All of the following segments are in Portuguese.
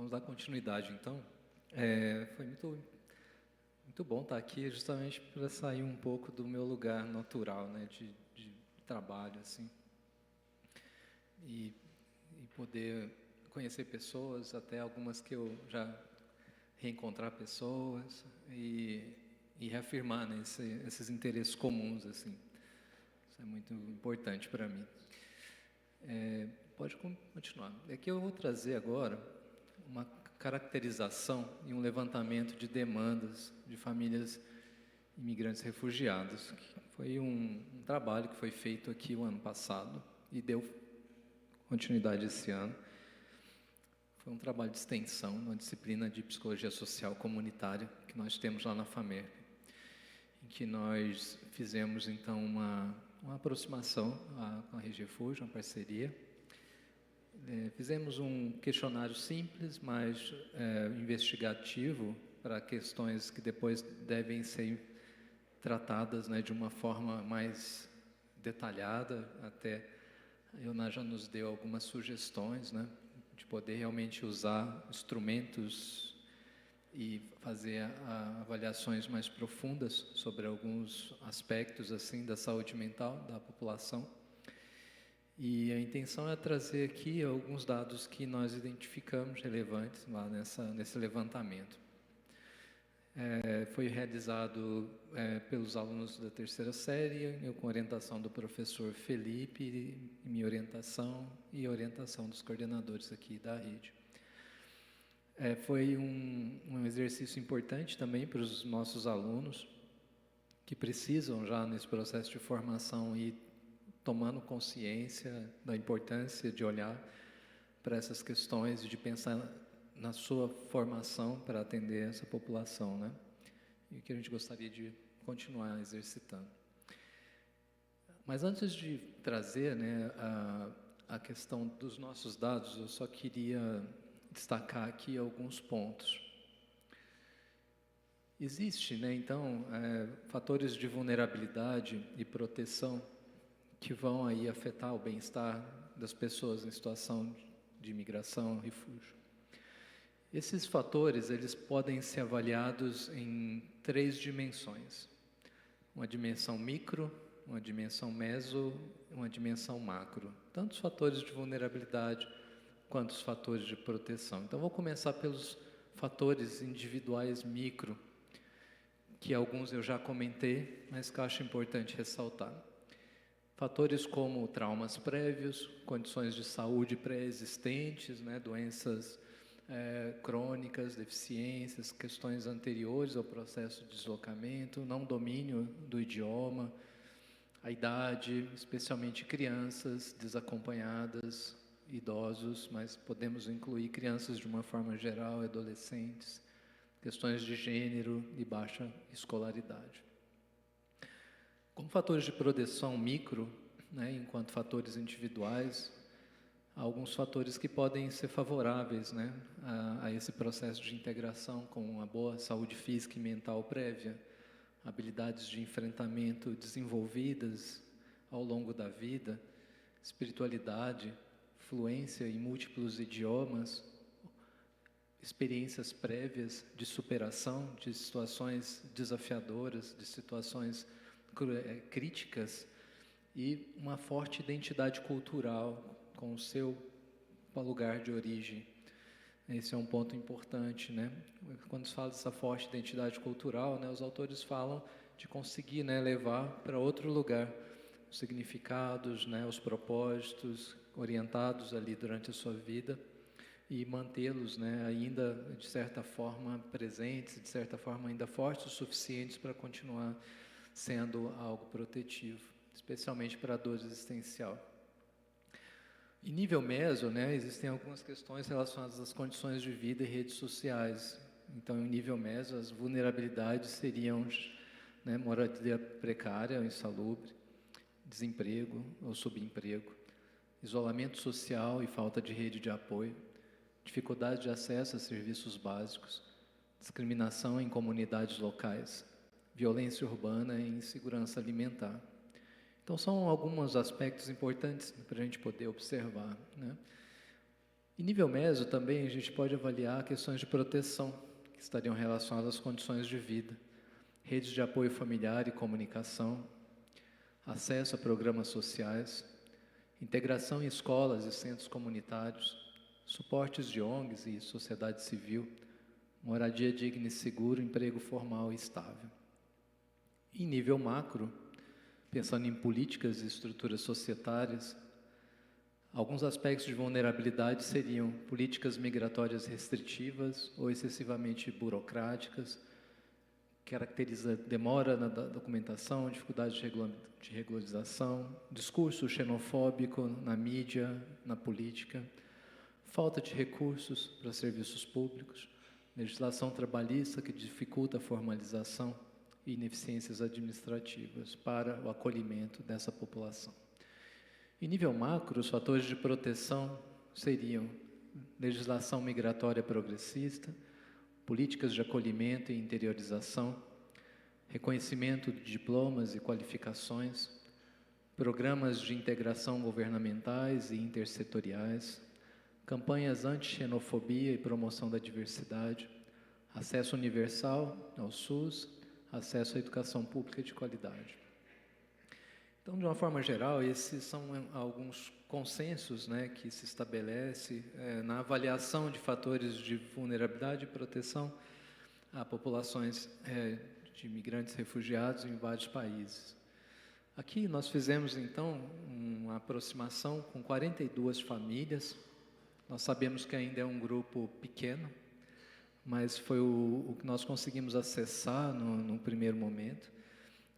Vamos dar continuidade, então. Foi muito bom estar aqui, justamente para sair um pouco do meu lugar natural, né, de trabalho, assim, e, e poder conhecer pessoas, até algumas que eu já reencontrar pessoas e reafirmar, né, esses interesses comuns, assim. Isso é muito importante para mim. Pode continuar. Aqui eu vou trazer agora uma caracterização e um levantamento de demandas de famílias imigrantes refugiados. Que foi um trabalho que foi feito aqui o ano passado e deu continuidade esse ano. Foi um trabalho de extensão, uma disciplina de psicologia social comunitária que nós temos lá na FAMERP, em que nós fizemos então uma aproximação com a Rede Refúgio, uma parceria. Fizemos um questionário simples, mas investigativo, para questões que depois devem ser tratadas, né, de uma forma mais detalhada. Até a Iona já nos deu algumas sugestões, né, de poder realmente usar instrumentos e fazer avaliações mais profundas sobre alguns aspectos assim da saúde mental da população. E a intenção é trazer aqui alguns dados que nós identificamos relevantes lá nesse levantamento. Foi realizado pelos alunos da terceira série, eu com orientação do professor Felipe, e minha orientação e orientação dos coordenadores aqui da rede. Foi um exercício importante também para os nossos alunos, que precisam já nesse processo de formação ir tomando consciência da importância de olhar para essas questões e de pensar na sua formação para atender essa população, né? E que a gente gostaria de continuar exercitando. Mas antes de trazer, né, a questão dos nossos dados, eu só queria destacar aqui alguns pontos. Existe, né, então, fatores de vulnerabilidade e proteção que vão aí afetar o bem-estar das pessoas em situação de imigração, refúgio. Esses fatores, eles podem ser avaliados em 3 dimensões. Uma dimensão micro, uma dimensão meso, uma dimensão macro. Tanto os fatores de vulnerabilidade quanto os fatores de proteção. Então, vou começar pelos fatores individuais micro, que alguns eu já comentei, mas que eu acho importante ressaltar. Fatores como traumas prévios, condições de saúde pré-existentes, né, doenças crônicas, deficiências, questões anteriores ao processo de deslocamento, não domínio do idioma, a idade, especialmente crianças desacompanhadas, idosos, mas podemos incluir crianças de uma forma geral, adolescentes, questões de gênero e baixa escolaridade. Como fatores de proteção micro, né, enquanto fatores individuais, há alguns fatores que podem ser favoráveis, né, a esse processo de integração, com uma boa saúde física e mental prévia, habilidades de enfrentamento desenvolvidas ao longo da vida, espiritualidade, fluência em múltiplos idiomas, experiências prévias de superação de situações desafiadoras, de situações críticas, e uma forte identidade cultural com o seu lugar de origem. Esse é um ponto importante, né? Quando se fala dessa forte identidade cultural, né, os autores falam de conseguir, né, levar para outro lugar os significados, né, os propósitos orientados ali durante a sua vida e mantê-los, né, ainda de certa forma presentes, de certa forma ainda fortes o suficientes para continuar sendo algo protetivo, especialmente para a dor existencial. Em nível meso, né, existem algumas questões relacionadas às condições de vida e redes sociais. Então, em nível meso, as vulnerabilidades seriam, né, moradia precária ou insalubre, desemprego ou subemprego, isolamento social e falta de rede de apoio, dificuldade de acesso a serviços básicos, discriminação em comunidades locais, violência urbana e insegurança alimentar. Então, são alguns aspectos importantes para a gente poder observar, né? Em nível meso, também, a gente pode avaliar questões de proteção, que estariam relacionadas às condições de vida, redes de apoio familiar e comunicação, acesso a programas sociais, integração em escolas e centros comunitários, suportes de ONGs e sociedade civil, moradia digna e segura, emprego formal e estável. Em nível macro, pensando em políticas e estruturas societárias, alguns aspectos de vulnerabilidade seriam políticas migratórias restritivas ou excessivamente burocráticas, caracteriza demora na documentação, dificuldade de regularização, discurso xenofóbico na mídia, na política, falta de recursos para serviços públicos, legislação trabalhista que dificulta a formalização e ineficiências administrativas para o acolhimento dessa população. Em nível macro, os fatores de proteção seriam legislação migratória progressista, políticas de acolhimento e interiorização, reconhecimento de diplomas e qualificações, programas de integração governamentais e intersetoriais, campanhas anti-xenofobia e promoção da diversidade, acesso universal ao SUS, acesso à educação pública de qualidade. Então, de uma forma geral, esses são alguns consensos, né, que se estabelece na avaliação de fatores de vulnerabilidade e proteção a populações de imigrantes refugiados em vários países. Aqui nós fizemos, então, uma aproximação com 42 famílias. Nós sabemos que ainda é um grupo pequeno, mas foi o que nós conseguimos acessar no primeiro momento.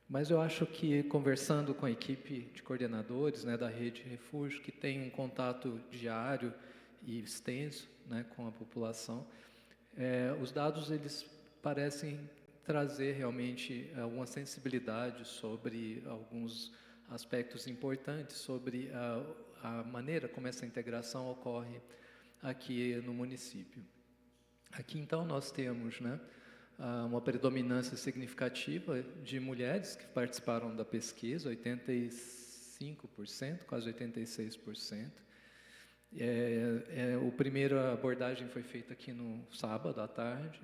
Mas eu acho que, conversando com a equipe de coordenadores, né, da Rede Refúgio, que tem um contato diário e extenso, né, com a população, os dados eles parecem trazer realmente alguma sensibilidade sobre alguns aspectos importantes, sobre a maneira como essa integração ocorre aqui no município. Aqui, então, nós temos, né, uma predominância significativa de mulheres que participaram da pesquisa, 85%, quase 86%. A primeira abordagem foi feita aqui no sábado à tarde,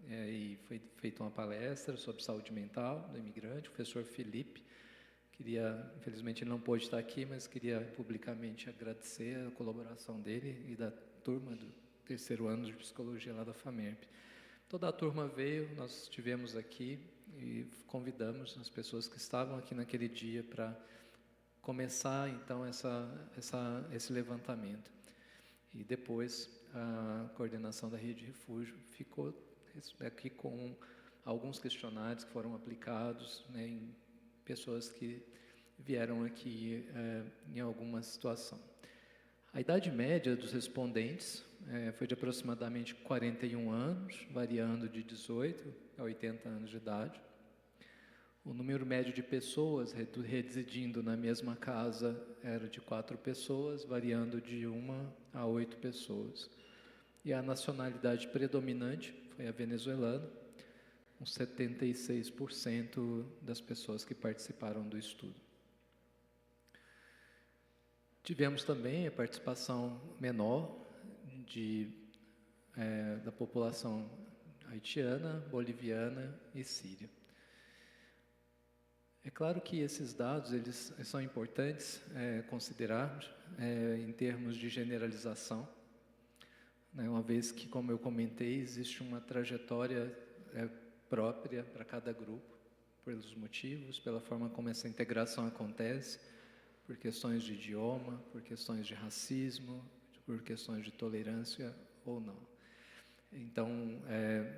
e foi feita uma palestra sobre saúde mental do imigrante, o professor Felipe. Infelizmente ele não pôde estar aqui, mas queria publicamente agradecer a colaboração dele e da turma do terceiro ano de psicologia lá da FAMERP. Toda a turma veio, nós estivemos aqui e convidamos as pessoas que estavam aqui naquele dia para começar, então, esse levantamento. E depois, a coordenação da Rede Refúgio ficou aqui com alguns questionários que foram aplicados, né, em pessoas que vieram aqui em alguma situação. A idade média dos respondentes foi de aproximadamente 41 anos, variando de 18 a 80 anos de idade. O número médio de pessoas residindo na mesma casa era de 4 pessoas, variando de 1 a 8 pessoas. E a nacionalidade predominante foi a venezuelana, com 76% das pessoas que participaram do estudo. Tivemos também a participação menor da população haitiana, boliviana e síria. É claro que esses dados eles são importantes considerar em termos de generalização, né, uma vez que, como eu comentei, existe uma trajetória própria para cada grupo, pelos motivos, pela forma como essa integração acontece, por questões de idioma, por questões de racismo, por questões de tolerância ou não. Então,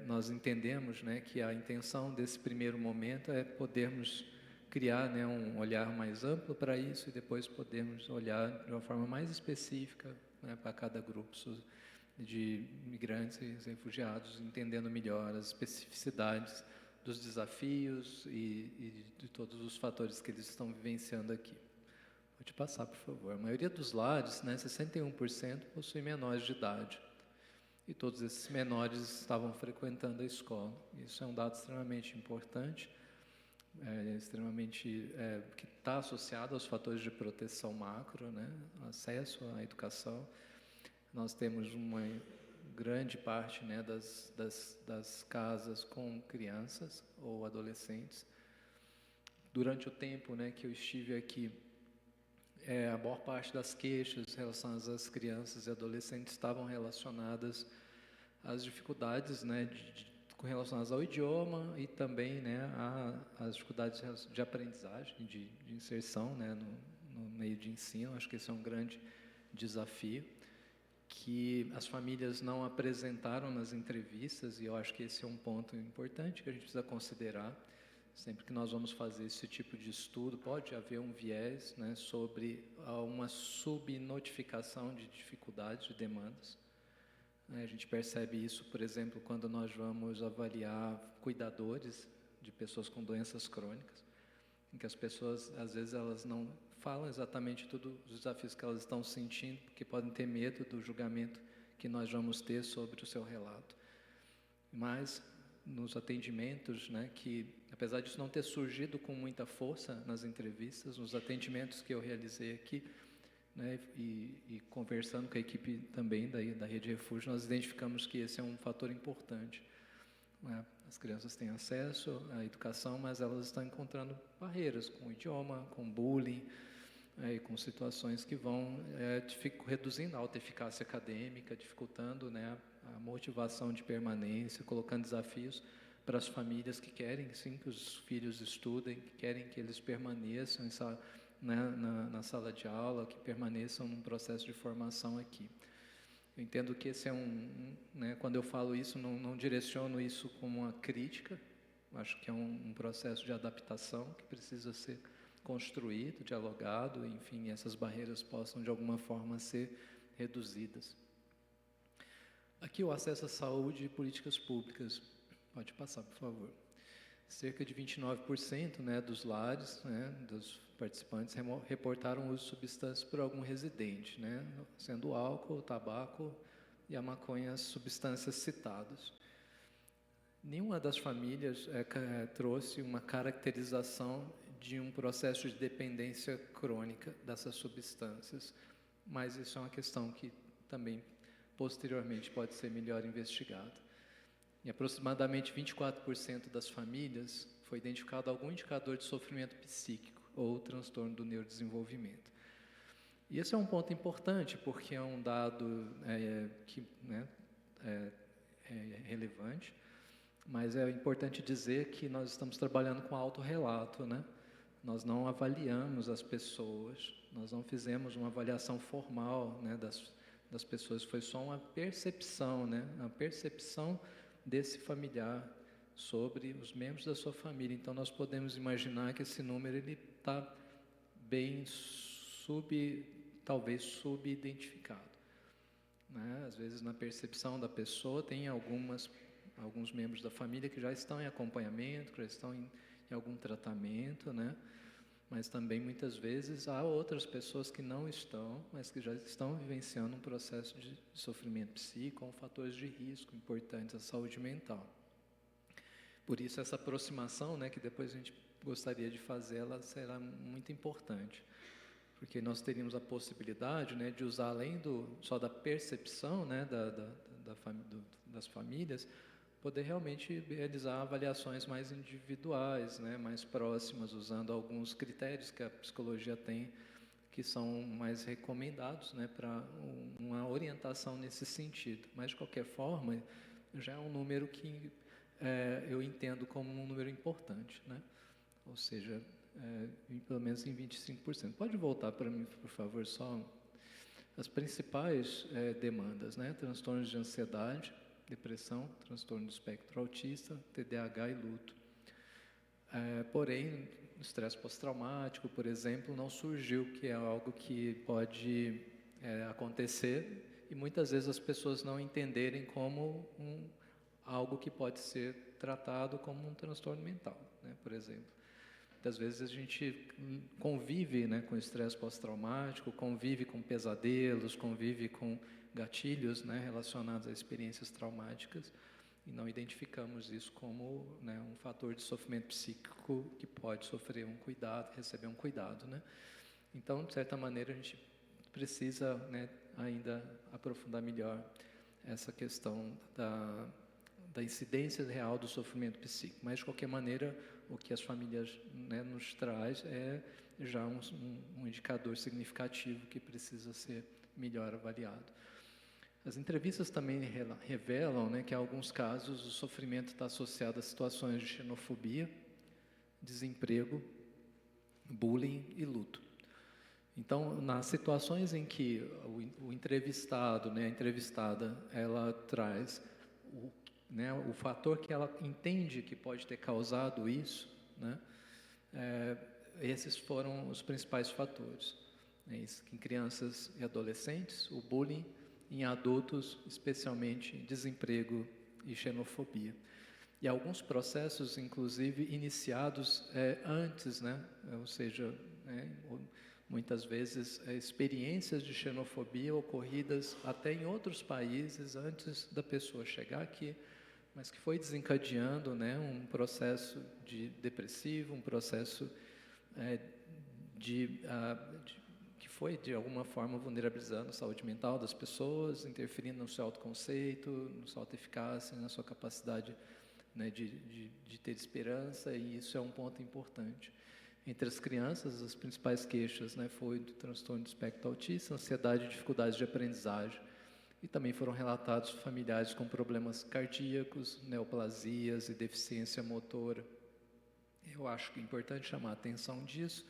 nós entendemos, né, que a intenção desse primeiro momento é podermos criar, né, um olhar mais amplo para isso e depois podermos olhar de uma forma mais específica, né, para cada grupo de migrantes e refugiados, entendendo melhor as especificidades dos desafios e de todos os fatores que eles estão vivenciando aqui. Pode passar, por favor. A maioria dos lares, né, 61%, possui menores de idade. E todos esses menores estavam frequentando a escola. Isso é um dado extremamente importante, que está associado aos fatores de proteção macro, né, acesso à educação, nós temos uma grande parte, né, das casas com crianças ou adolescentes. Durante o tempo, né, que eu estive aqui, a maior parte das queixas relacionadas às crianças e adolescentes estavam relacionadas às dificuldades, né, relacionadas ao idioma e também, né, às dificuldades de aprendizagem, de inserção, né, no meio de ensino. Acho que esse é um grande desafio que as famílias não apresentaram nas entrevistas, e eu acho que esse é um ponto importante que a gente precisa considerar. Sempre que nós vamos fazer esse tipo de estudo, pode haver um viés, né, sobre uma subnotificação de dificuldades, de demandas. A gente percebe isso, por exemplo, quando nós vamos avaliar cuidadores de pessoas com doenças crônicas, em que as pessoas, às vezes, elas não falam exatamente todos os desafios que elas estão sentindo, porque podem ter medo do julgamento que nós vamos ter sobre o seu relato. Mas, nos atendimentos, né, que, apesar disso não ter surgido com muita força nas entrevistas, nos atendimentos que eu realizei aqui, né, e conversando com a equipe também da Rede Refúgio, nós identificamos que esse é um fator importante. Né? As crianças têm acesso à educação, mas elas estão encontrando barreiras com o idioma, com bullying, e com situações que vão reduzindo a autoeficácia acadêmica, dificultando, né, a motivação de permanência, colocando desafios para as famílias que querem, sim, que os filhos estudem, que querem que eles permaneçam na sala de aula, que permaneçam num processo de formação aqui. Eu entendo que esse é né, quando eu falo isso, não direciono isso como uma crítica, acho que é um processo de adaptação que precisa ser construído, dialogado, enfim, essas barreiras possam de alguma forma ser reduzidas. Aqui o acesso à saúde e políticas públicas. Pode passar, por favor. Cerca de 29%, né, dos lares, né, dos participantes reportaram o uso de substâncias por algum residente, né, sendo o álcool, o tabaco e a maconha as substâncias citadas. Nenhuma das famílias trouxe uma caracterização de um processo de dependência crônica dessas substâncias, mas isso é uma questão que também posteriormente pode ser melhor investigada. Em aproximadamente 24% das famílias foi identificado algum indicador de sofrimento psíquico ou transtorno do neurodesenvolvimento. E esse é um ponto importante, porque é um dado que, né, é relevante, mas é importante dizer que nós estamos trabalhando com autorrelato, né? Nós não avaliamos as pessoas, nós não fizemos uma avaliação formal, né, das pessoas, foi só uma percepção, né, uma percepção desse familiar sobre os membros da sua família. Então, nós podemos imaginar que esse número está bem talvez subidentificado. Né? Às vezes, na percepção da pessoa, tem alguns membros da família que já estão em acompanhamento, que já estão em algum tratamento, né? Mas também, muitas vezes, há outras pessoas que não estão, mas que já estão vivenciando um processo de sofrimento psíquico, com fatores de risco importantes à saúde mental. Por isso, essa aproximação, né, que depois a gente gostaria de fazer, ela será muito importante, porque nós teríamos a possibilidade, né, de usar, além só da percepção, né, das famílias, poder realmente realizar avaliações mais individuais, né, mais próximas, usando alguns critérios que a psicologia tem, que são mais recomendados, né, para uma orientação nesse sentido. Mas, de qualquer forma, já é um número que eu entendo como um número importante, né? Ou seja, pelo menos em 25%. Pode voltar para mim, por favor, só as principais demandas, né? Transtornos de ansiedade, depressão, transtorno do espectro autista, TDAH e luto. Porém, o estresse pós-traumático, por exemplo, não surgiu, que é algo que pode acontecer e muitas vezes as pessoas não entenderem como algo que pode ser tratado como um transtorno mental, né, por exemplo. Muitas vezes a gente convive, né, com estresse pós-traumático, convive com pesadelos, convive com gatilhos, né, relacionados a experiências traumáticas e não identificamos isso como, né, um fator de sofrimento psíquico que pode sofrer um cuidado, receber um cuidado, né? Então, de certa maneira, a gente precisa, né, ainda aprofundar melhor essa questão da incidência real do sofrimento psíquico. Mas, de qualquer maneira, o que as famílias, né, nos traz é já um indicador significativo que precisa ser melhor avaliado. As entrevistas também revelam, né, que em alguns casos o sofrimento está associado a situações de xenofobia, desemprego, bullying e luto. Então, nas situações em que o entrevistado, né, a entrevistada, ela traz o fator que ela entende que pode ter causado isso, né, esses foram os principais fatores. Em crianças e adolescentes, o bullying; em adultos, especialmente, desemprego e xenofobia. E alguns processos, inclusive, iniciados antes, né, ou seja, muitas vezes experiências de xenofobia ocorridas até em outros países antes da pessoa chegar aqui, mas que foi desencadeando, né, um processo depressivo, um processo que foi, de alguma forma, vulnerabilizando a saúde mental das pessoas, interferindo no seu autoconceito, na sua autoeficácia, na sua capacidade, né, de ter esperança, e isso é um ponto importante. Entre as crianças, as principais queixas, né, foi do transtorno do espectro autista, ansiedade e dificuldades de aprendizagem. E também foram relatados familiares com problemas cardíacos, neoplasias e deficiência motora. Eu acho que é importante chamar a atenção disso,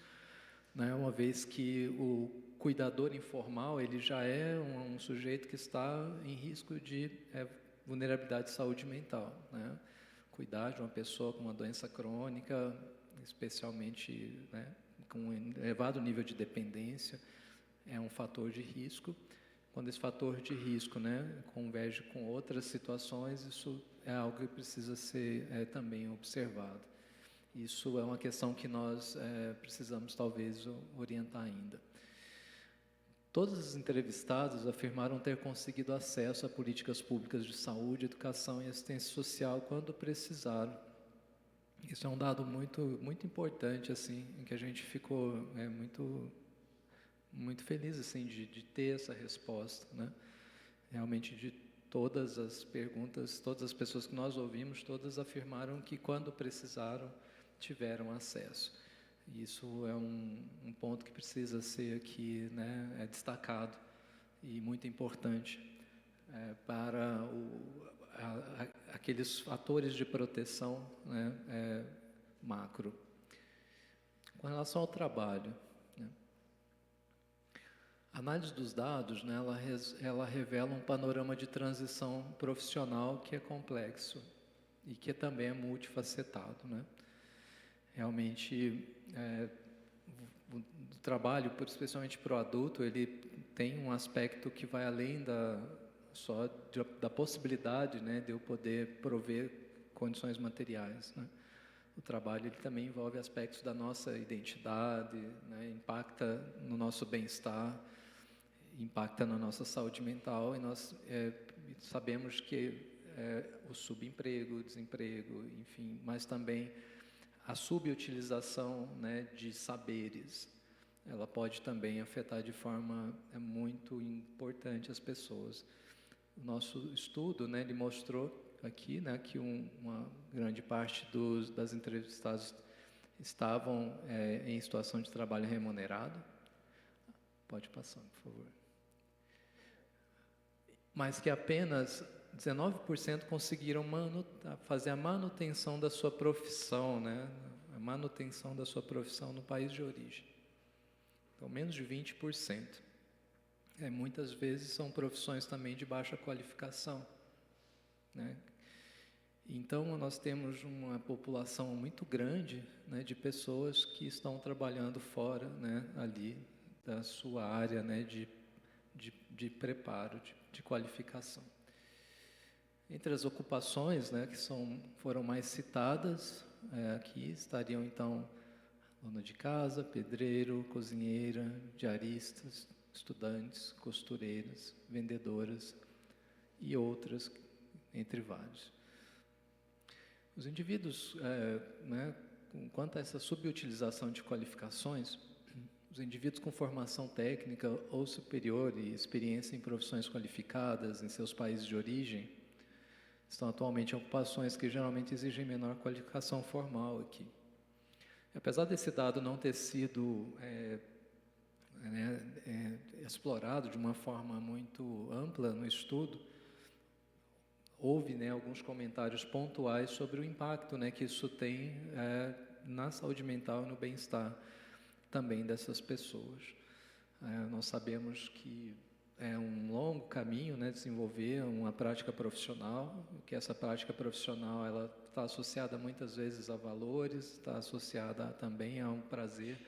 né, uma vez que o cuidador informal, ele já é um sujeito que está em risco de vulnerabilidade de saúde mental, né? Cuidar de uma pessoa com uma doença crônica, especialmente, né, com um elevado nível de dependência, é um fator de risco. Quando esse fator de risco, né, converge com outras situações, isso é algo que precisa ser também observado. Isso é uma questão que nós precisamos, talvez, orientar ainda. Todos os entrevistados afirmaram ter conseguido acesso a políticas públicas de saúde, educação e assistência social quando precisaram. Isso é um dado muito importante, assim, em que a gente ficou muito feliz, assim, de ter essa resposta, né? Realmente, de todas as perguntas, todas as pessoas que nós ouvimos, todas afirmaram que quando precisaram, tiveram acesso. Isso é um ponto que precisa ser aqui, né, destacado e muito importante para aqueles fatores de proteção, né, macro. Com relação ao trabalho, né, a análise dos dados, né, ela revela um panorama de transição profissional que é complexo e que também é multifacetado, né? Realmente, o trabalho, especialmente para o adulto, ele tem um aspecto que vai além da possibilidade, né, de eu poder prover condições materiais, né? O trabalho, ele também envolve aspectos da nossa identidade, né, impacta no nosso bem-estar, impacta na nossa saúde mental, e nós sabemos que o subemprego, o desemprego, enfim, mas também a subutilização, né, de saberes, ela pode também afetar de forma muito importante as pessoas. O nosso estudo, né, ele mostrou aqui, né, que uma grande parte das entrevistadas estavam em situação de trabalho remunerado. Pode passar, por favor. Mas que apenas 19% conseguiram fazer a manutenção da sua profissão, né? A manutenção da sua profissão no país de origem. Então, menos de 20%. Muitas vezes são profissões também de baixa qualificação, né? Então, nós temos uma população muito grande, né, de pessoas que estão trabalhando fora, né, ali da sua área, né, de preparo, de qualificação. Entre as ocupações, né, que foram mais citadas aqui, estariam então dona de casa, pedreiro, cozinheira, diaristas, estudantes, costureiras, vendedoras e outras, entre vários. Os indivíduos, né, quanto a essa subutilização de qualificações, os indivíduos com formação técnica ou superior e experiência em profissões qualificadas em seus países de origem estão atualmente em ocupações que geralmente exigem menor qualificação formal aqui. Apesar desse dado não ter sido explorado de uma forma muito ampla no estudo, houve, né, alguns comentários pontuais sobre o impacto, né, que isso tem na saúde mental e no bem-estar também dessas pessoas. Nós sabemos que é um longo caminho, né, desenvolver uma prática profissional, que essa prática profissional ela está associada muitas vezes a valores, está associada também a um prazer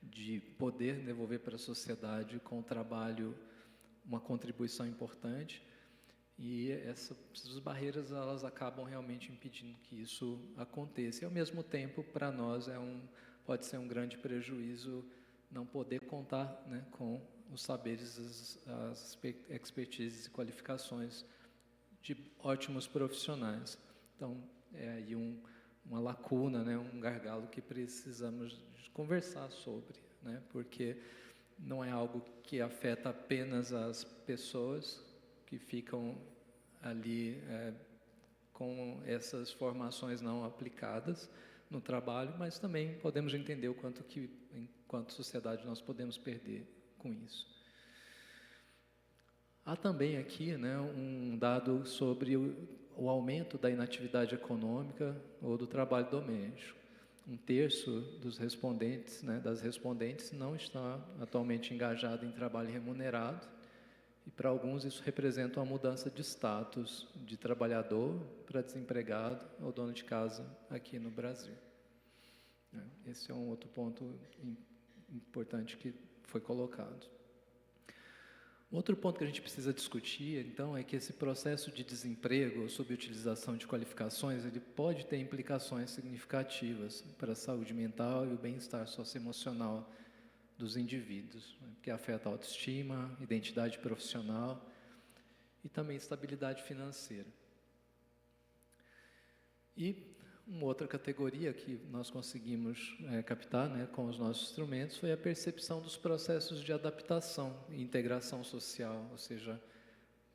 de poder devolver para a sociedade com o trabalho uma contribuição importante, e essas barreiras elas acabam realmente impedindo que isso aconteça. E ao mesmo tempo, para nós pode ser um grande prejuízo não poder contar, né, com os saberes, as expertises e qualificações de ótimos profissionais. Então, é aí uma lacuna, né, um gargalo que precisamos conversar sobre, né, porque não é algo que afeta apenas as pessoas que ficam ali com essas formações não aplicadas no trabalho, mas também podemos entender o quanto que, enquanto sociedade, nós podemos perder com isso. Há também aqui, né, um dado sobre o aumento da inatividade econômica ou do trabalho doméstico. 1/3 dos respondentes, né, das respondentes não está atualmente engajado em trabalho remunerado, e para alguns isso representa uma mudança de status de trabalhador para desempregado ou dono de casa aqui no Brasil. Esse é um outro ponto importante que foi colocado. Outro ponto que a gente precisa discutir, então, é que esse processo de desemprego ou subutilização de qualificações, ele pode ter implicações significativas para a saúde mental e o bem-estar socioemocional dos indivíduos, né, que afeta a autoestima, identidade profissional e também estabilidade financeira. E uma outra categoria que nós conseguimos captar, né, com os nossos instrumentos foi a percepção dos processos de adaptação e integração social, ou seja,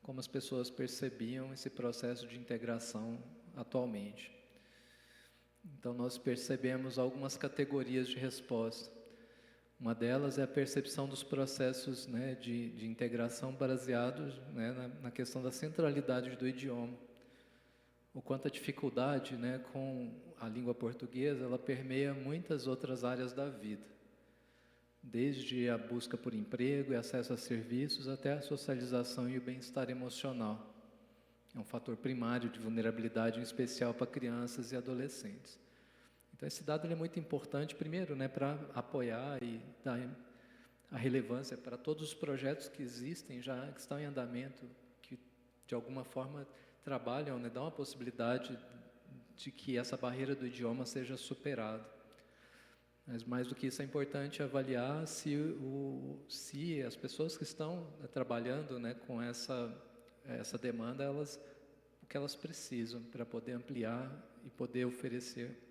como as pessoas percebiam esse processo de integração atualmente. Então, nós percebemos algumas categorias de resposta. Uma delas é a percepção dos processos, né, de integração baseados, né, na questão da centralidade do idioma. O quanto a dificuldade, né, com a língua portuguesa, ela permeia muitas outras áreas da vida. Desde a busca por emprego e acesso a serviços, até a socialização e o bem-estar emocional. É um fator primário de vulnerabilidade, em especial para crianças e adolescentes. Então, esse dado ele é muito importante, primeiro, né, para apoiar e dar a relevância para todos os projetos que existem já, que estão em andamento, que de alguma forma trabalham, né, dão a possibilidade de que essa barreira do idioma seja superada. Mas mais do que isso, é importante avaliar se as pessoas que estão trabalhando, né, com essa demanda, o que elas precisam para poder ampliar e poder oferecer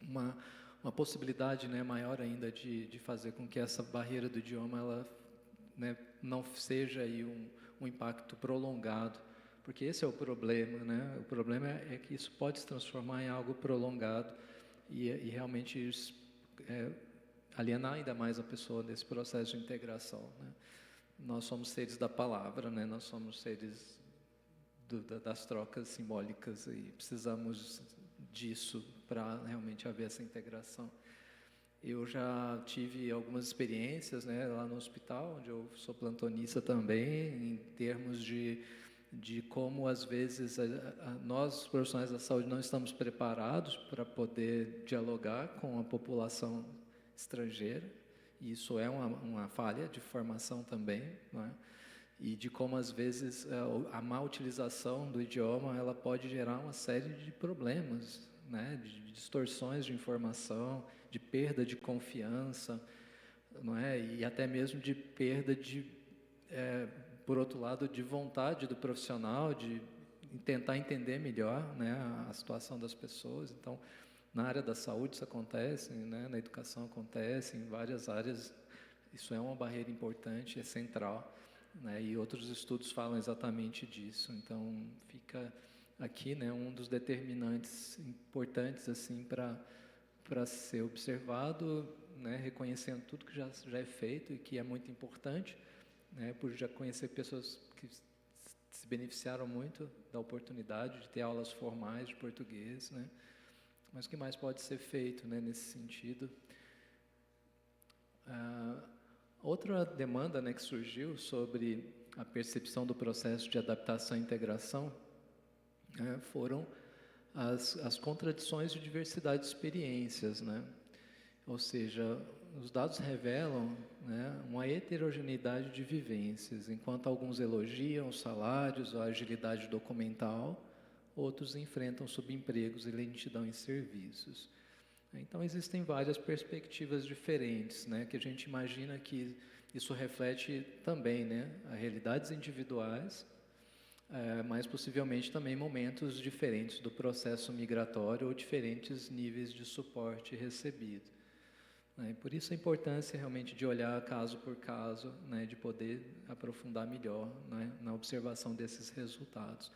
uma possibilidade, né, maior ainda de fazer com que essa barreira do idioma ela, né, não seja aí um impacto prolongado, porque esse é o problema, né? O problema é que isso pode se transformar em algo prolongado e realmente alienar ainda mais a pessoa nesse processo de integração, né? Nós somos seres da palavra, né? Nós somos seres das trocas simbólicas e precisamos disso para realmente haver essa integração. Eu já tive algumas experiências, né, lá no hospital, onde eu sou plantonista também, em termos de como, às vezes, nós, profissionais da saúde, não estamos preparados para poder dialogar com a população estrangeira, e isso é uma falha de formação também, não é? E de como, às vezes, a má utilização do idioma ela pode gerar uma série de problemas, né? De distorções de informação, de perda de confiança, não é? E até mesmo de perda por outro lado, de vontade do profissional de tentar entender melhor, né, a situação das pessoas. Então, na área da saúde isso acontece, né, na educação acontece, em várias áreas Isso é uma barreira importante, é central, né? E outros estudos falam exatamente disso. Então, fica aqui, né, um dos determinantes importantes assim para ser observado, né, reconhecendo tudo que já é feito e que é muito importante, né, por já conhecer pessoas que se beneficiaram muito da oportunidade de ter aulas formais de português, né? Mas o que mais pode ser feito, né, nesse sentido? Outra demanda, né, que surgiu sobre a percepção do processo de adaptação e integração, né, foram as contradições de diversidade de experiências, né? Ou seja, os dados revelam, né, uma heterogeneidade de vivências, enquanto alguns elogiam os salários, a agilidade documental, outros enfrentam subempregos e lentidão em serviços. Então, existem várias perspectivas diferentes, né, que a gente imagina que isso reflete também, né, as realidades individuais, mas possivelmente também momentos diferentes do processo migratório ou diferentes níveis de suporte recebido. Né? Por isso a importância realmente de olhar caso por caso, né, de poder aprofundar melhor, né, na observação desses resultados.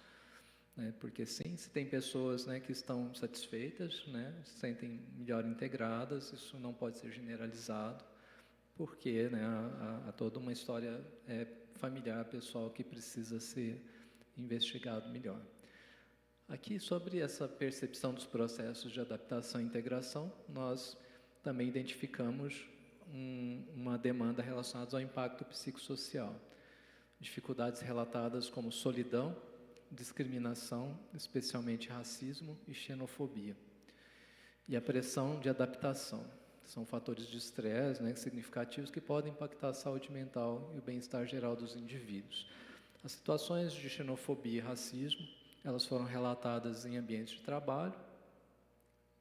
Né? Porque sim, se tem pessoas, né, que estão satisfeitas, né, se sentem melhor integradas, isso não pode ser generalizado, porque, né, há toda uma história familiar, pessoal, que precisa ser investigado melhor. Aqui, sobre essa percepção dos processos de adaptação e integração, nós também identificamos uma demanda relacionada ao impacto psicossocial. Dificuldades relatadas como solidão, discriminação, especialmente racismo e xenofobia. E a pressão de adaptação. São fatores de estresse, né, significativos que podem impactar a saúde mental e o bem-estar geral dos indivíduos. As situações de xenofobia e racismo, elas foram relatadas em ambientes de trabalho,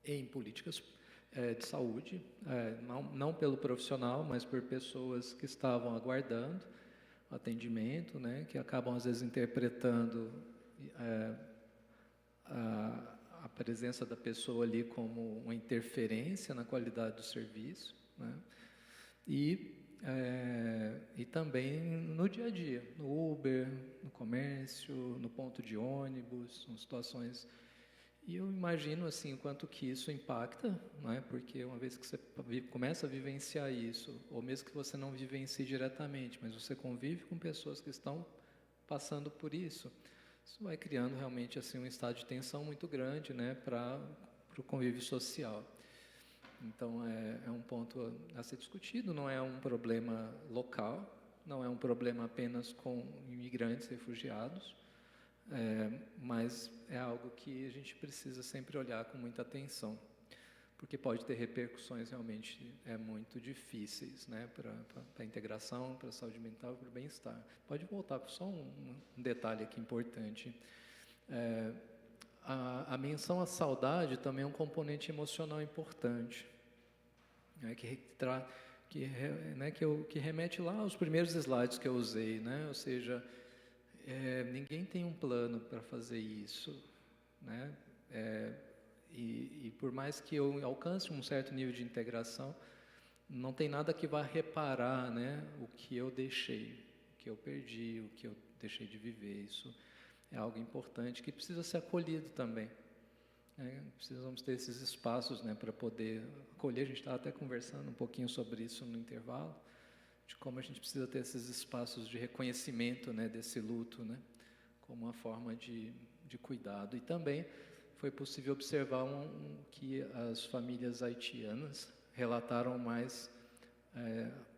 em políticas de saúde, não pelo profissional, mas por pessoas que estavam aguardando atendimento, né, que acabam às vezes interpretando a presença da pessoa ali como uma interferência na qualidade do serviço, né, e também no dia a dia, no Uber, no comércio, no ponto de ônibus, são situações. E eu imagino assim o quanto que isso impacta, né? Porque uma vez que você começa a vivenciar isso, ou mesmo que você não vivencie diretamente, mas você convive com pessoas que estão passando por isso vai criando realmente assim um estado de tensão muito grande, né, para o convívio social. Então é um ponto a ser discutido, não é um problema local, não é um problema apenas com imigrantes, refugiados, mas é algo que a gente precisa sempre olhar com muita atenção, porque pode ter repercussões realmente muito difíceis, né, para a integração, para a saúde mental, para o bem-estar. Pode voltar, só um detalhe aqui importante. A menção à saudade também é um componente emocional importante, né, que remete lá aos primeiros slides que eu usei, né, ou seja, ninguém tem um plano para fazer isso, né? E por mais que eu alcance um certo nível de integração, não tem nada que vá reparar, né, o que eu deixei, o que eu perdi, o que eu deixei de viver. Isso é algo importante que precisa ser acolhido também. Né? Precisamos ter esses espaços, né, para poder acolher. A gente estava até conversando um pouquinho sobre isso no intervalo, de como a gente precisa ter esses espaços de reconhecimento, né, desse luto, né, como uma forma de cuidado. E também foi possível observar que as famílias haitianas relataram mais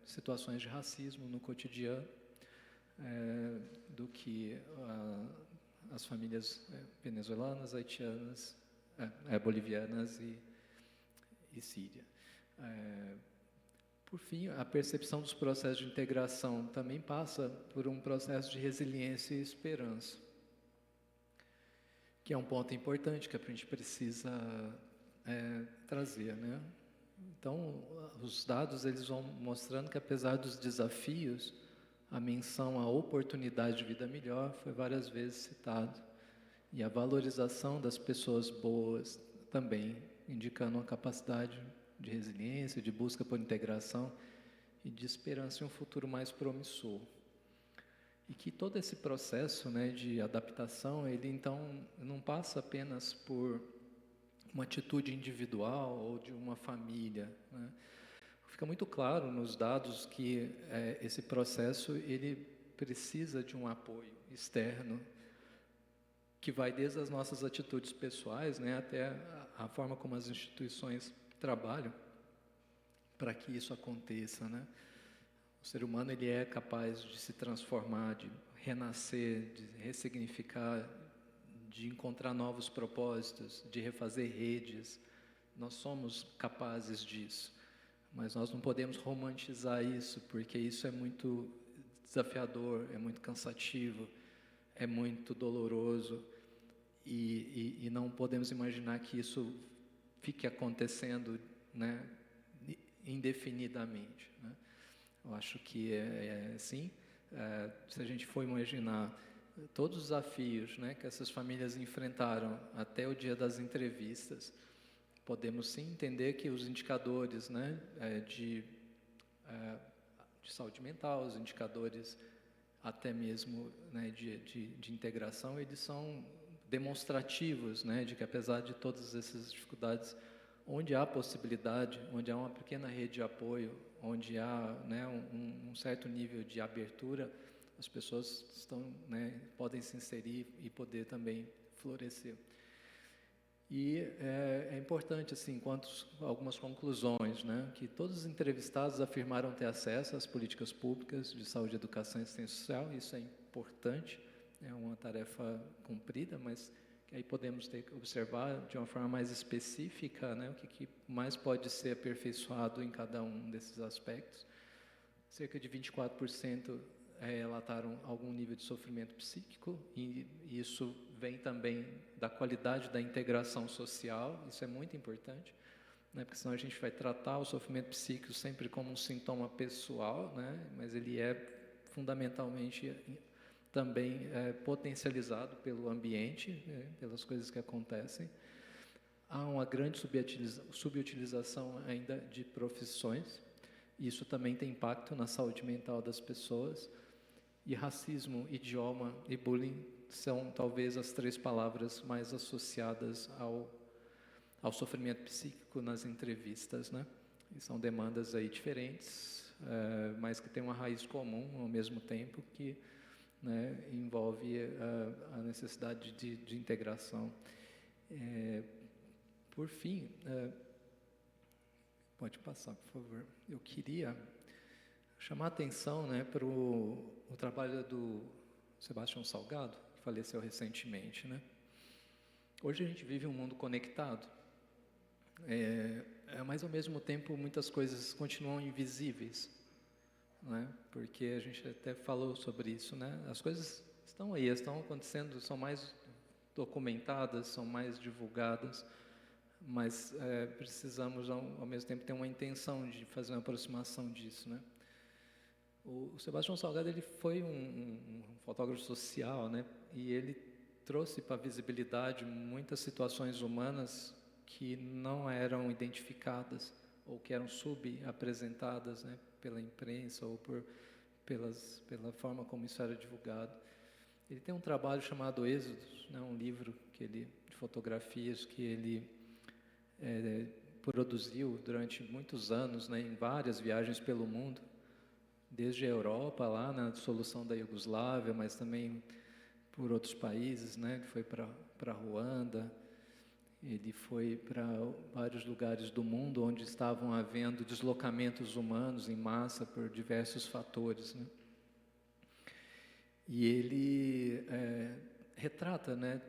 situações de racismo no cotidiano do que as famílias venezuelanas, haitianas, bolivianas e síria. Por fim, a percepção dos processos de integração também passa por um processo de resiliência e esperança, que é um ponto importante que a gente precisa trazer, né? Então, os dados eles vão mostrando que, apesar dos desafios, a menção à oportunidade de vida melhor foi várias vezes citado, e a valorização das pessoas boas também, indicando uma capacidade de resiliência, de busca por integração e de esperança em um futuro mais promissor. E que todo esse processo, né, de adaptação, ele então não passa apenas por uma atitude individual ou de uma família, né? Fica muito claro nos dados que esse processo ele precisa de um apoio externo, que vai desde as nossas atitudes pessoais, né, até a forma como as instituições trabalham para que isso aconteça, né? O ser humano ele é capaz de se transformar, de renascer, de ressignificar, de encontrar novos propósitos, de refazer redes. Nós somos capazes disso, mas nós não podemos romantizar isso, porque isso é muito desafiador, é muito cansativo, é muito doloroso, e não podemos imaginar que isso fique acontecendo, né, indefinidamente, né? Eu acho que sim, se a gente for imaginar todos os desafios, né, que essas famílias enfrentaram até o dia das entrevistas, podemos sim entender que os indicadores, né, de saúde mental, os indicadores até mesmo, né, de integração, eles são demonstrativos, né, de que apesar de todas essas dificuldades, onde há possibilidade, onde há uma pequena rede de apoio, onde há, né, um certo nível de abertura, as pessoas estão, né, podem se inserir e poder também florescer. E é importante, assim, algumas conclusões, né, que todos os entrevistados afirmaram ter acesso às políticas públicas de saúde, educação e assistência social. Isso é importante, é uma tarefa cumprida, mas que aí podemos ter que observar de uma forma mais específica, né, o que mais pode ser aperfeiçoado em cada um desses aspectos. Cerca de 24% relataram algum nível de sofrimento psíquico, e isso vem também da qualidade da integração social. Isso é muito importante, né, porque senão a gente vai tratar o sofrimento psíquico sempre como um sintoma pessoal, né, mas ele é fundamentalmente também potencializado pelo ambiente, né, pelas coisas que acontecem. Há uma grande subutilização ainda de profissões. Isso também tem impacto na saúde mental das pessoas. E racismo, idioma e bullying são talvez as 3 palavras mais associadas ao sofrimento psíquico nas entrevistas, né? E são demandas aí diferentes, mas que têm uma raiz comum ao mesmo tempo, que, né, envolve a necessidade de integração. Por fim, pode passar, por favor. Eu queria chamar a atenção, né, para o trabalho do Sebastião Salgado, que faleceu recentemente, né? Hoje a gente vive um mundo conectado, mas ao mesmo tempo muitas coisas continuam invisíveis, né? Porque a gente até falou sobre isso, né? As coisas estão aí, estão acontecendo, são mais documentadas, são mais divulgadas, mas precisamos ao mesmo tempo ter uma intenção de fazer uma aproximação disso, né? O Sebastião Salgado, ele foi um fotógrafo social, né? E ele trouxe para a visibilidade muitas situações humanas que não eram identificadas ou que eram subapresentadas, né, pela imprensa ou pela forma como isso era divulgado. Ele tem um trabalho chamado Êxodos, né, um livro de fotografias que ele produziu durante muitos anos, né, em várias viagens pelo mundo, desde a Europa, lá na dissolução da Iugoslávia, mas também por outros países, né? Ele foi para Ruanda, ele foi para vários lugares do mundo onde estavam havendo deslocamentos humanos em massa por diversos fatores, né? E ele retrata, né,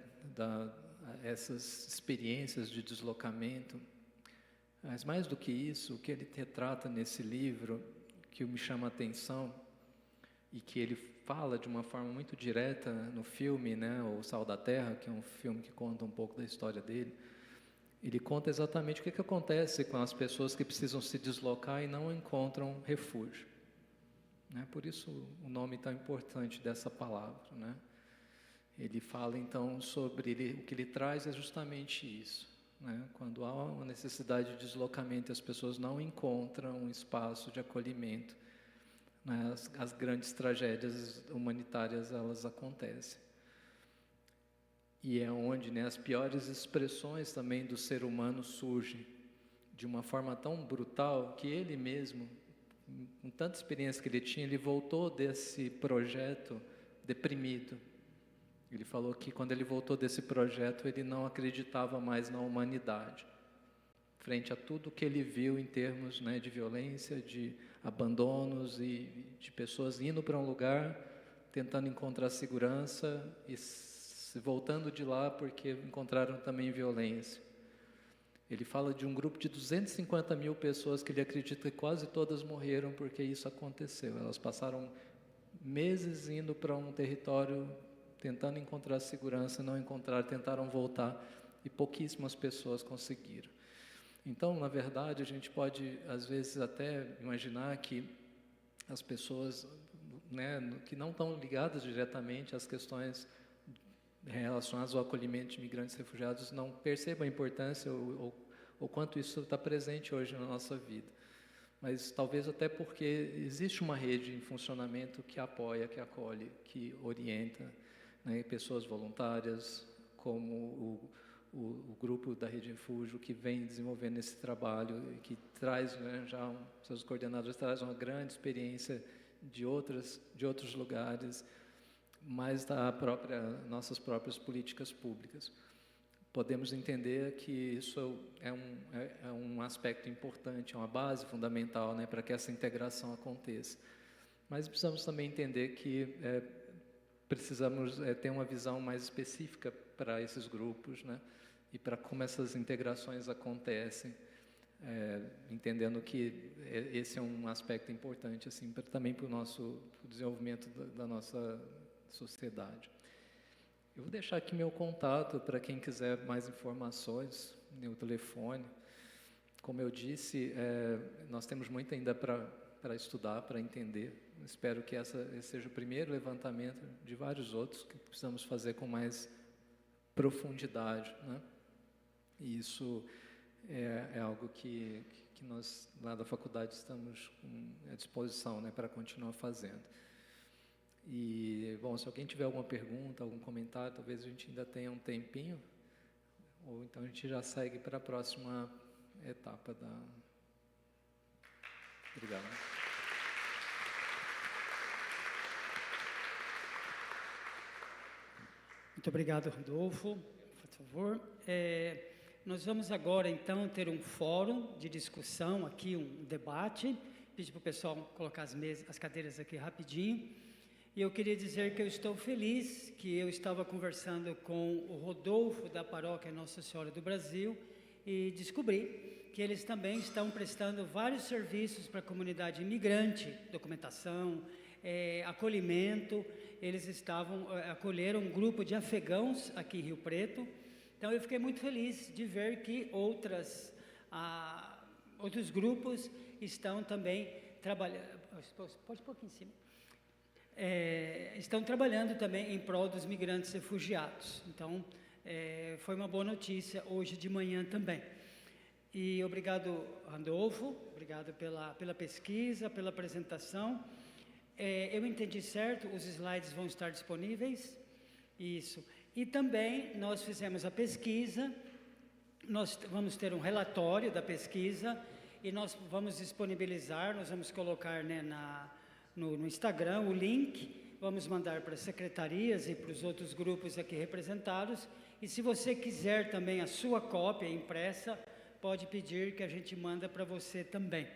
essas experiências de deslocamento, mas mais do que isso, o que ele retrata nesse livro, que me chama a atenção e que ele fala de uma forma muito direta no filme, né, O Sal da Terra, que é um filme que conta um pouco da história dele. Ele conta exatamente o que acontece com as pessoas que precisam se deslocar e não encontram refúgio, né? Por isso o nome tão importante dessa palavra, né? Ele fala então sobre o que ele traz é justamente isso, né? Quando há uma necessidade de deslocamento, as pessoas não encontram um espaço de acolhimento, né, as grandes tragédias humanitárias elas acontecem. E é onde, né, as piores expressões também do ser humano surgem de uma forma tão brutal que ele mesmo, com tanta experiência que ele tinha, ele voltou desse projeto deprimido. Ele falou que quando ele voltou desse projeto, ele não acreditava mais na humanidade, frente a tudo que ele viu em termos, né, de violência, de abandonos e de pessoas indo para um lugar, tentando encontrar segurança e voltando de lá porque encontraram também violência. Ele fala de um grupo de 250 mil pessoas que ele acredita que quase todas morreram porque isso aconteceu. Elas passaram meses indo para um território tentando encontrar segurança, não encontraram, tentaram voltar e pouquíssimas pessoas conseguiram. Então, na verdade, a gente pode, às vezes, até imaginar que as pessoas, né, que não estão ligadas diretamente às questões relacionadas ao acolhimento de imigrantes e refugiados não percebam a importância ou quanto isso está presente hoje na nossa vida. Mas talvez até porque existe uma rede em funcionamento que apoia, que acolhe, que orienta, né, pessoas voluntárias, como o grupo da Rede Refúgio, que vem desenvolvendo esse trabalho e que traz, né, já seus coordenadores trazem uma grande experiência de outros lugares, mas da nossas próprias políticas públicas. Podemos entender que isso é um aspecto importante, é uma base fundamental, né, para que essa integração aconteça. Mas precisamos também entender que precisamos ter uma visão mais específica para esses grupos, né, e para como essas integrações acontecem, entendendo que esse é um aspecto importante assim, também para o nosso desenvolvimento da nossa sociedade. Eu vou deixar aqui meu contato para quem quiser mais informações, meu telefone. Como eu disse, nós temos muito ainda para estudar, para entender. Espero que esse seja o primeiro levantamento de vários outros que precisamos fazer com mais profundidade, né? E isso é algo que nós, lá da faculdade, estamos à disposição, né, para continuar fazendo. E, bom, se alguém tiver alguma pergunta, algum comentário, talvez a gente ainda tenha um tempinho, ou então a gente já segue para a próxima etapa da... Obrigado. Muito obrigado, Randolfo. Por favor. Nós vamos agora, então, ter um fórum de discussão aqui, um debate. Pedir para o pessoal colocar as cadeiras aqui rapidinho. E eu queria dizer que eu estou feliz que eu estava conversando com o Rodolfo da paróquia Nossa Senhora do Brasil e descobri que eles também estão prestando vários serviços para a comunidade imigrante, documentação, acolhimento. Eles acolheram um grupo de afegãos aqui em Rio Preto. Então eu fiquei muito feliz de ver que outros grupos estão também trabalhando. Pode pôr aqui em cima. Estão trabalhando também em prol dos migrantes refugiados. Então, foi uma boa notícia hoje de manhã também. E obrigado, Randolfo, obrigado pela pesquisa, pela apresentação. Eu entendi certo, os slides vão estar disponíveis? Isso. E também nós fizemos a pesquisa, nós vamos ter um relatório da pesquisa e nós vamos disponibilizar, nós vamos colocar, né, no Instagram o link, vamos mandar para as secretarias e para os outros grupos aqui representados. E se você quiser também a sua cópia impressa, pode pedir que a gente manda para você também.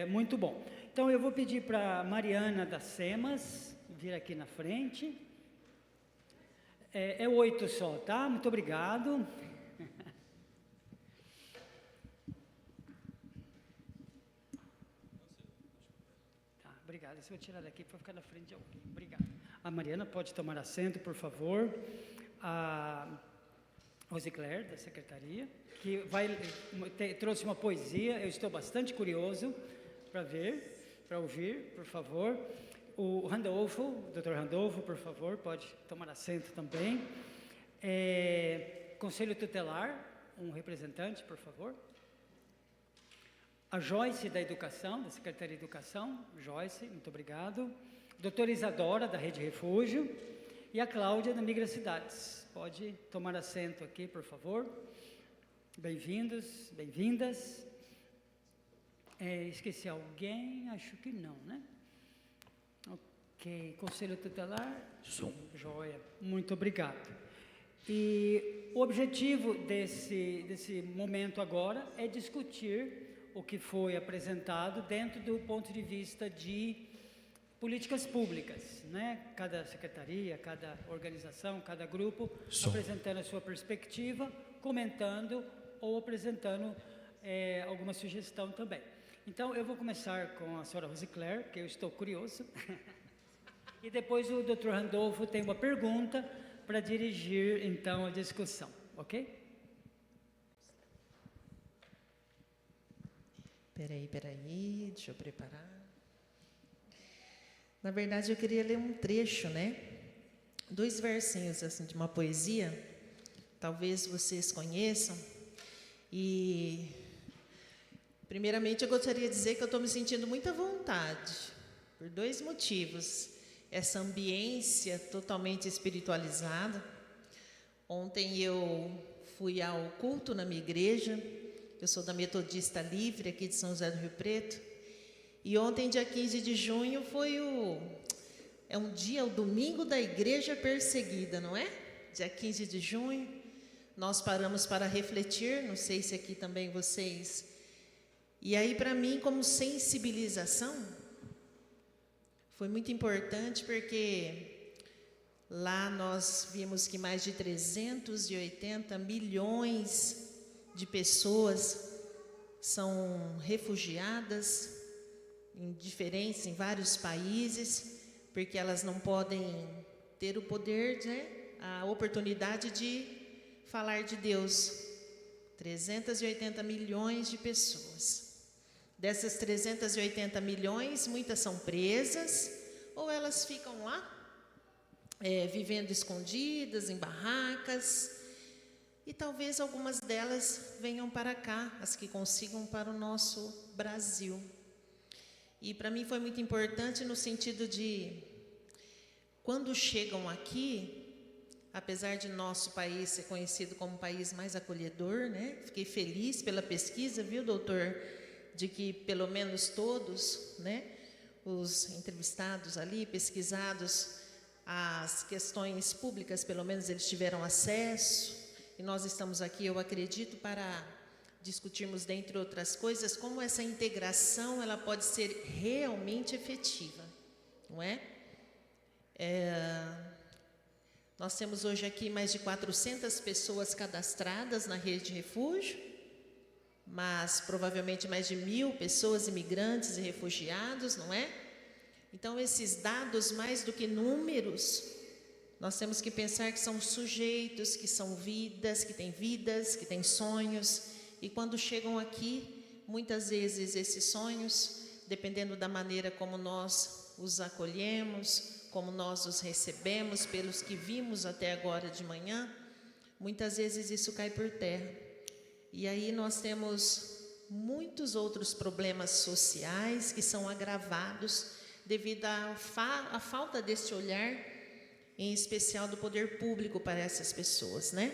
Muito bom. Então eu vou pedir para Mariana das Semas vir aqui na frente. É 8 só, tá? Muito obrigado. Obrigado. Eu vou tirar daqui para ficar na frente de alguém. Obrigado. A Mariana pode tomar assento, por favor. A Rosicler, da secretaria, que trouxe uma poesia. Eu estou bastante curioso para ouvir, por favor. O Randolfo, o Dr. Randolfo, por favor, pode tomar assento também. Conselho Tutelar, um representante, por favor. A Joyce da Educação, da Secretaria de Educação. Joyce, muito obrigado. Doutora Isadora, da Rede Refúgio. E a Cláudia, da Migra Cidades. Pode tomar assento aqui, por favor. Bem-vindos, bem-vindas. Esqueci alguém? Acho que não, né? Ok. Conselho Tutelar? Sim. Joia. Muito obrigado. E o objetivo desse momento agora é discutir o que foi apresentado dentro do ponto de vista de políticas públicas, né? Cada secretaria, cada organização, cada grupo apresentando a sua perspectiva, comentando ou apresentando alguma sugestão também. Então, eu vou começar com a senhora Rosicler, que eu estou curioso, e depois o Dr. Randolfo tem uma pergunta para dirigir, então, a discussão, ok? Peraí, deixa eu preparar. Na verdade, eu queria ler um trecho, né? 2 versinhos, assim, de uma poesia, talvez vocês conheçam. E, primeiramente, eu gostaria de dizer que eu estou me sentindo muita vontade, por 2 motivos. Essa ambiência totalmente espiritualizada. Ontem eu fui ao culto na minha igreja. Eu sou da Metodista Livre, aqui de São José do Rio Preto. E ontem, dia 15 de junho, foi o domingo da Igreja Perseguida, não é? Dia 15 de junho, nós paramos para refletir, não sei se aqui também vocês. E aí, para mim, como sensibilização, foi muito importante, porque lá nós vimos que mais de 380 milhões de pessoas são refugiadas em vários países, porque elas não podem ter o poder, né, a oportunidade de falar de Deus. 380 milhões de pessoas. Dessas 380 milhões, muitas são presas, ou elas ficam lá, vivendo escondidas, em barracas. E talvez algumas delas venham para cá, as que consigam para o nosso Brasil. E para mim foi muito importante no sentido de, quando chegam aqui, apesar de nosso país ser conhecido como o país mais acolhedor, né? Fiquei feliz pela pesquisa, viu, doutor, de que pelo menos todos, né, os entrevistados ali, pesquisados, as questões públicas, pelo menos eles tiveram acesso. E nós estamos aqui, eu acredito, para discutirmos, dentre outras coisas, como essa integração ela pode ser realmente efetiva, não é? Nós temos hoje aqui mais de 400 pessoas cadastradas na rede de refúgio, mas provavelmente mais de 1.000 pessoas imigrantes e refugiados, não é? Então, esses dados, mais do que números, nós temos que pensar que são sujeitos, que são vidas, que têm sonhos. E quando chegam aqui, muitas vezes esses sonhos, dependendo da maneira como nós os acolhemos, como nós os recebemos, pelos que vimos até agora de manhã, muitas vezes isso cai por terra. E aí nós temos muitos outros problemas sociais que são agravados devido à falta desse olhar, em especial do poder público para essas pessoas, né?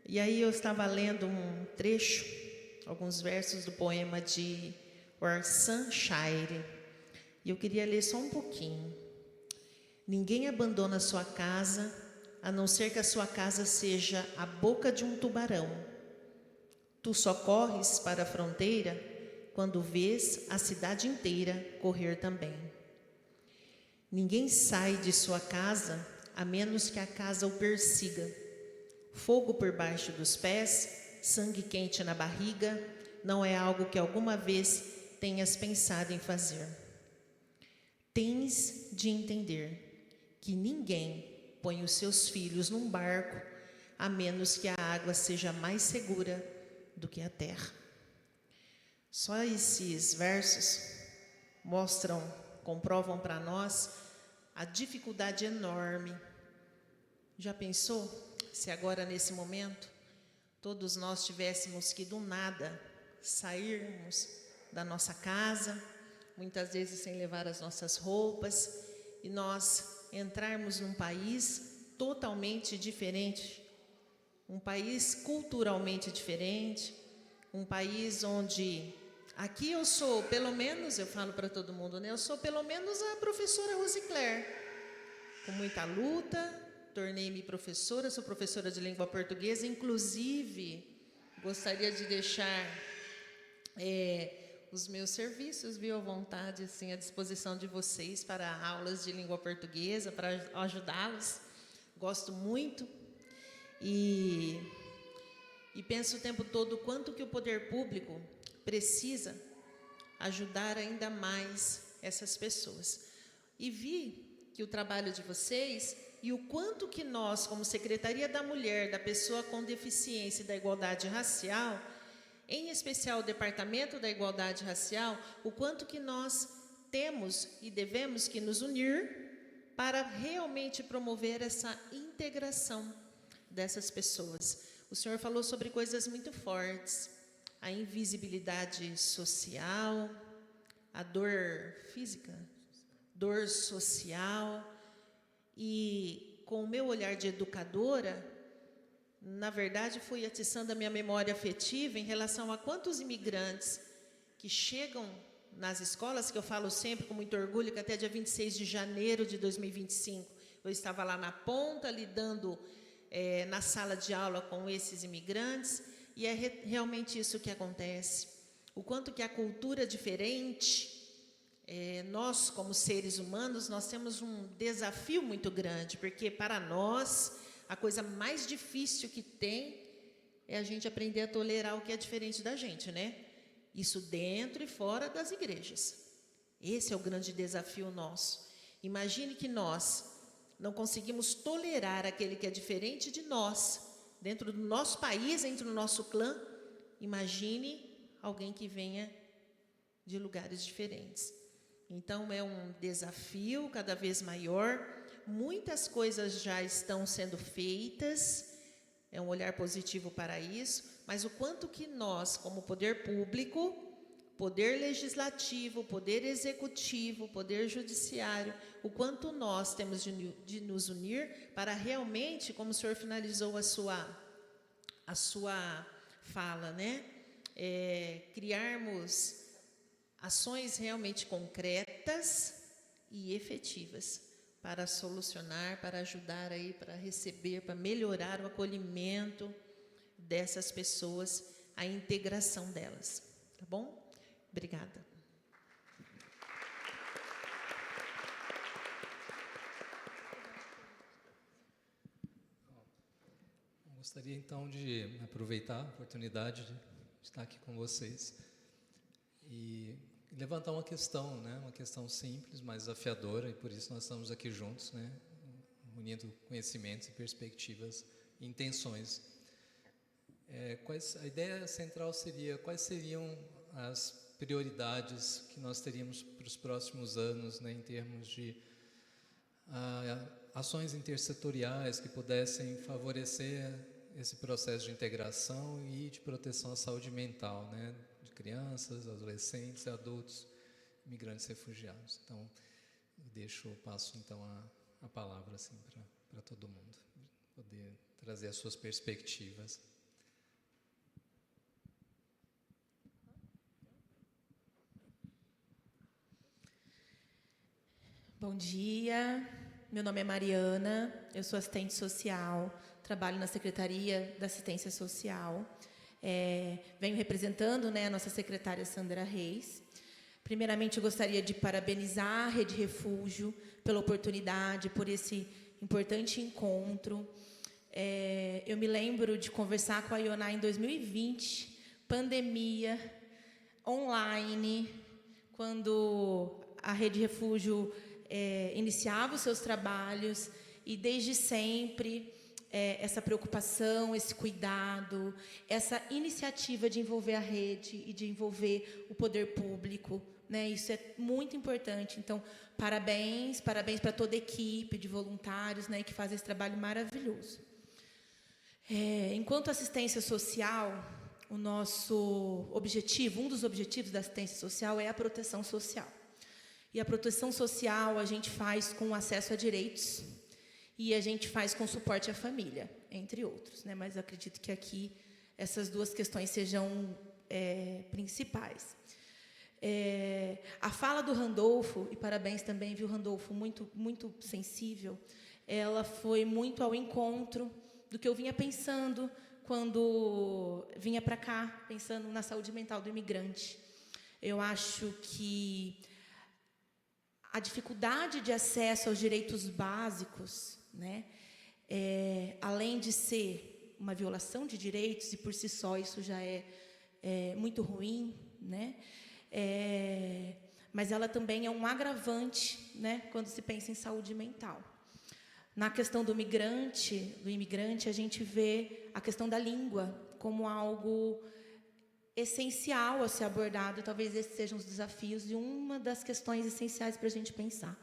E aí eu estava lendo um trecho, alguns versos do poema de Orsan Shire, e eu queria ler só um pouquinho. Ninguém abandona sua casa, a não ser que a sua casa seja a boca de um tubarão. Tu só corres para a fronteira quando vês a cidade inteira correr também. Ninguém sai de sua casa a menos que a casa o persiga. Fogo por baixo dos pés, sangue quente na barriga, não é algo que alguma vez tenhas pensado em fazer. Tens de entender que ninguém põe os seus filhos num barco a menos que a água seja mais segura do que a terra. Só esses versos comprovam para nós a dificuldade enorme. Já pensou se agora, nesse momento, todos nós tivéssemos que do nada sairmos da nossa casa, muitas vezes sem levar as nossas roupas, e nós entrarmos num país totalmente diferente, um país culturalmente diferente, um país onde aqui eu sou, pelo menos, eu falo para todo mundo, né? Eu sou pelo menos a professora Rosicler, com muita luta, tornei-me professora, sou professora de língua portuguesa, inclusive gostaria de deixar os meus serviços, viu, à vontade, assim, à disposição de vocês para aulas de língua portuguesa, para ajudá-los. Gosto muito e penso o tempo todo o quanto que o poder público precisa ajudar ainda mais essas pessoas. E vi que o trabalho de vocês e o quanto que nós, como Secretaria da Mulher, da Pessoa com Deficiência e da Igualdade Racial, em especial o Departamento da Igualdade Racial, o quanto que nós temos e devemos que nos unir para realmente promover essa integração dessas pessoas. O senhor falou sobre coisas muito fortes, a invisibilidade social, a dor física, dor social, e com o meu olhar de educadora, na verdade, fui atiçando a minha memória afetiva em relação a quantos imigrantes que chegam nas escolas, que eu falo sempre com muito orgulho, que até dia 26 de janeiro de 2025, eu estava lá na ponta, lidando na sala de aula com esses imigrantes, e é realmente isso que acontece. O quanto que a cultura diferente, nós, como seres humanos, nós temos um desafio muito grande, porque para nós, a coisa mais difícil que tem é a gente aprender a tolerar o que é diferente da gente, né? Isso dentro e fora das igrejas. Esse é o grande desafio nosso. Imagine que nós não conseguimos tolerar aquele que é diferente de nós, dentro do nosso país, dentro do nosso clã. Imagine alguém que venha de lugares diferentes. Então, é um desafio cada vez maior. Muitas coisas já estão sendo feitas, é um olhar positivo para isso, mas o quanto que nós, como poder público, poder legislativo, poder executivo, poder judiciário, o quanto nós temos de nos unir para realmente, como o senhor finalizou a sua fala, né? Criarmos ações realmente concretas e efetivas para solucionar, para ajudar aí, para receber, para melhorar o acolhimento dessas pessoas, a integração delas, tá bom? Obrigada. Gostaria então de aproveitar a oportunidade de estar aqui com vocês e levantar uma questão, né? Uma questão simples, mas desafiadora, e por isso nós estamos aqui juntos, né? Unindo conhecimentos e perspectivas e intenções. A ideia central seria: quais seriam as prioridades que nós teríamos para os próximos anos, né, em termos de ações intersetoriais que pudessem favorecer esse processo de integração e de proteção à saúde mental, né, de crianças, adolescentes, adultos, imigrantes refugiados. Então, passo então a palavra assim para todo mundo poder trazer as suas perspectivas. Bom dia, meu nome é Mariana, eu sou assistente social, trabalho na Secretaria da Assistência Social, venho representando, né, a nossa secretária Sandra Reis. Primeiramente, eu gostaria de parabenizar a Rede Refúgio pela oportunidade, por esse importante encontro. Eu me lembro de conversar com a Ioná em 2020, pandemia, online, quando a Rede Refúgio iniciava os seus trabalhos, e desde sempre essa preocupação, esse cuidado, essa iniciativa de envolver a rede e de envolver o poder público, né? Isso é muito importante. Então, parabéns para toda a equipe de voluntários, né, que faz esse trabalho maravilhoso. Enquanto assistência social, o nosso objetivo, um dos objetivos da assistência social é a proteção social. E a proteção social a gente faz com acesso a direitos e a gente faz com suporte à família, entre outros, né? Mas eu acredito que aqui essas duas questões sejam principais. A fala do Randolfo, e parabéns também, viu, Randolfo, muito, muito sensível, ela foi muito ao encontro do que eu vinha pensando quando vinha para cá, pensando na saúde mental do imigrante. Eu acho que a dificuldade de acesso aos direitos básicos, né, além de ser uma violação de direitos, e por si só isso já é muito ruim, né, mas ela também é um agravante, né, quando se pensa em saúde mental. Na questão do imigrante, a gente vê a questão da língua como algo essencial a ser abordado. Talvez esses sejam os desafios e uma das questões essenciais para a gente pensar.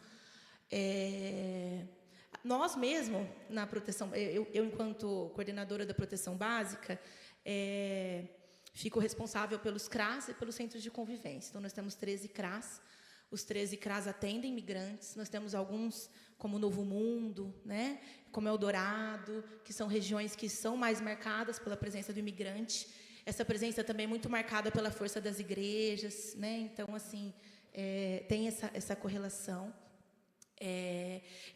Nós mesmo, na proteção, eu enquanto coordenadora da proteção básica, fico responsável pelos CRAS e pelos centros de convivência. Então, nós temos 13 CRAS. Os 13 CRAS atendem imigrantes. Nós temos alguns, como Novo Mundo, né, como Eldorado, que são regiões que são mais marcadas pela presença do imigrante. Essa presença também é muito marcada pela força das igrejas, né? Então, assim, tem essa correlação.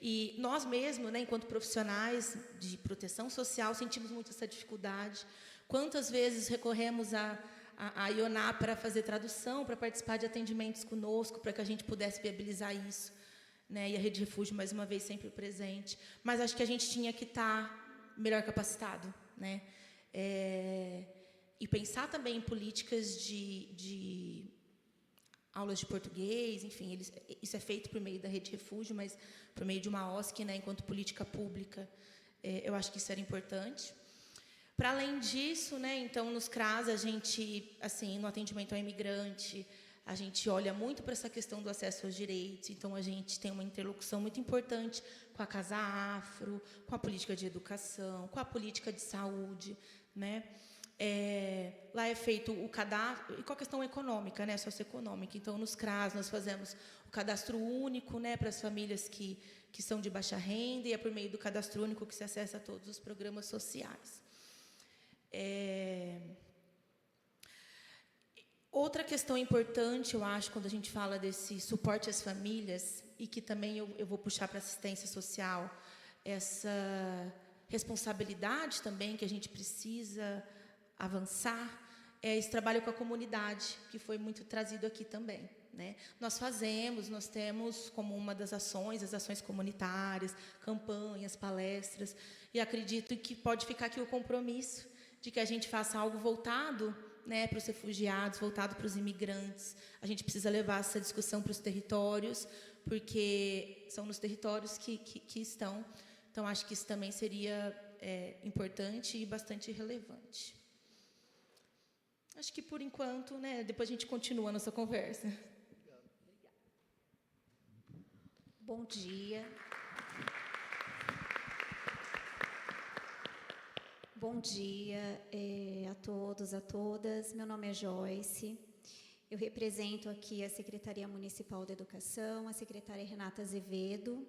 E nós mesmos, né, enquanto profissionais de proteção social, sentimos muito essa dificuldade. Quantas vezes recorremos a Ioná para fazer tradução, para participar de atendimentos conosco, para que a gente pudesse viabilizar isso, né? E a Rede Refúgio, mais uma vez, sempre presente. Mas acho que a gente tinha que estar melhor capacitado, né? E pensar também em políticas de aulas de português, enfim, isso é feito por meio da Rede Refúgio, mas por meio de uma OSC, né, enquanto política pública, eu acho que isso era importante. Para além disso, né, então, nos CRAS, a gente, assim, no atendimento ao imigrante, a gente olha muito para essa questão do acesso aos direitos, então a gente tem uma interlocução muito importante com a Casa Afro, com a política de educação, com a política de saúde, né? Lá é feito o cadastro, e com a questão econômica, né, socioeconômica. Então, nos CRAS, nós fazemos o cadastro único, né, para as famílias que são de baixa renda, e é por meio do cadastro único que se acessa a todos os programas sociais. Outra questão importante, eu acho, quando a gente fala desse suporte às famílias, e que também eu vou puxar para a assistência social, essa responsabilidade também que a gente precisa avançar, é esse trabalho com a comunidade, que foi muito trazido aqui também, né? Nós temos como uma das ações, as ações comunitárias, campanhas, palestras, e acredito que pode ficar aqui o compromisso de que a gente faça algo voltado, né, para os refugiados, voltado para os imigrantes. A gente precisa levar essa discussão para os territórios, porque são nos territórios que estão. Então, acho que isso também seria importante e bastante relevante. Acho que, por enquanto, né, depois a gente continua a nossa conversa. Bom dia. Bom dia a todos, a todas. Meu nome é Joyce. Eu represento aqui a Secretaria Municipal de Educação, a secretária Renata Azevedo.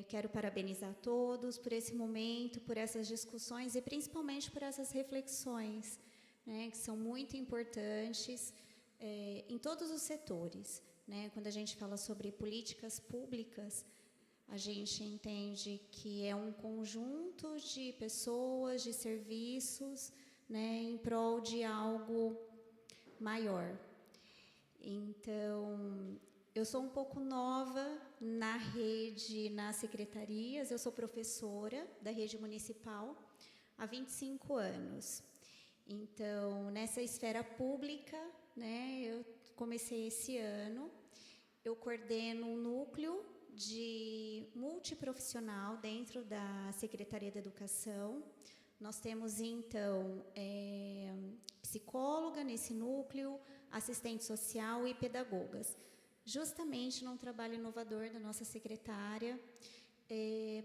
Quero parabenizar a todos por esse momento, por essas discussões e principalmente por essas reflexões, né, que são muito importantes em todos os setores, né? Quando a gente fala sobre políticas públicas, a gente entende que é um conjunto de pessoas, de serviços, né, em prol de algo maior. Então, eu sou um pouco nova na rede, nas secretarias. Eu sou professora da rede municipal há 25 anos. Então, nessa esfera pública, né, eu comecei esse ano. Eu coordeno um núcleo de multiprofissional dentro da Secretaria da Educação. Nós temos, então, psicóloga nesse núcleo, assistente social e pedagogas. Justamente num trabalho inovador da nossa secretária,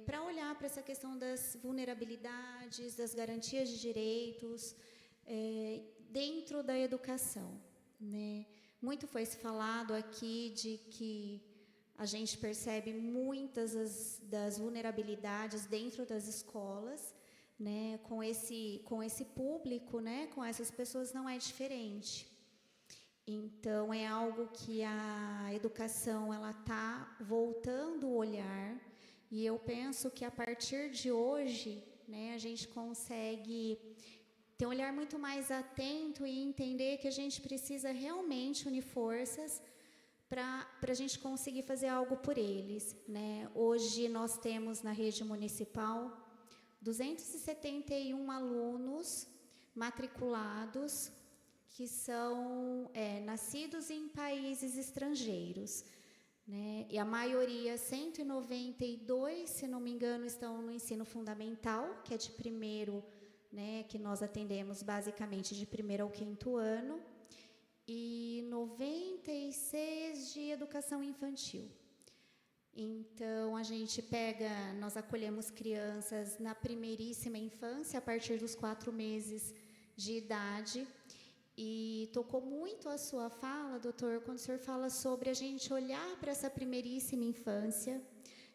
para olhar para essa questão das vulnerabilidades, das garantias de direitos, dentro da educação, né? Muito foi se falado aqui de que a gente percebe muitas das vulnerabilidades dentro das escolas, né? Com esse público, né? Com essas pessoas não é diferente. Então, é algo que a educação ela está voltando o olhar, e eu penso que a partir de hoje, né, a gente consegue ter um olhar muito mais atento e entender que a gente precisa realmente unir forças para a gente conseguir fazer algo por eles, né? Hoje nós temos na rede municipal 271 alunos matriculados que são nascidos em países estrangeiros, né? E a maioria, 192, se não me engano, estão no ensino fundamental, que é de primeiro, né, que nós atendemos basicamente de primeiro ao quinto ano, e 96 de educação infantil. Então, nós acolhemos crianças na primeiríssima infância, a partir dos 4 meses de idade. E tocou muito a sua fala, doutor, quando o senhor fala sobre a gente olhar para essa primeiríssima infância,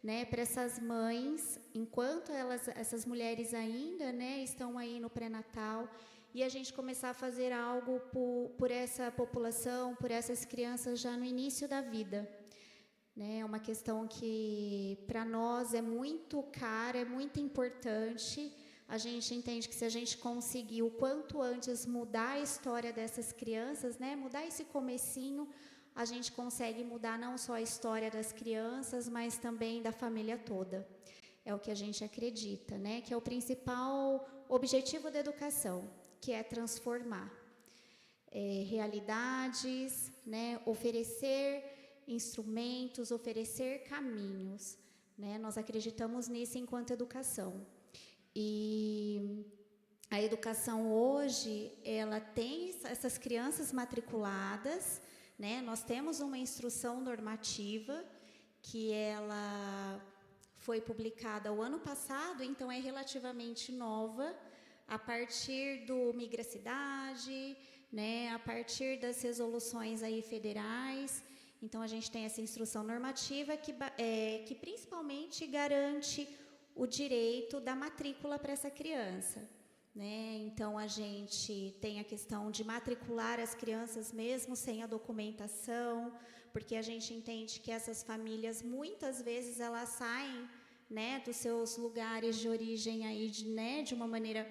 né, para essas mães, enquanto essas mulheres ainda, né, estão aí no pré-natal, e a gente começar a fazer algo por essa população, por essas crianças já no início da vida. Né, é uma questão que para nós é muito cara, é muito importante. A gente entende que se a gente conseguir o quanto antes mudar a história dessas crianças, né, mudar esse comecinho, a gente consegue mudar não só a história das crianças, mas também da família toda. É o que a gente acredita, né, que é o principal objetivo da educação, que é transformar realidades, né, oferecer instrumentos, oferecer caminhos, né, nós acreditamos nisso enquanto educação. E a educação hoje, ela tem essas crianças matriculadas, né? Nós temos uma instrução normativa que ela foi publicada o ano passado, então é relativamente nova, a partir do Migracidade, né? A partir das resoluções aí federais. Então, a gente tem essa instrução normativa que principalmente garante o direito da matrícula para essa criança, né? Então, a gente tem a questão de matricular as crianças mesmo sem a documentação, porque a gente entende que essas famílias, muitas vezes, elas saem, né, dos seus lugares de origem aí, né, de uma maneira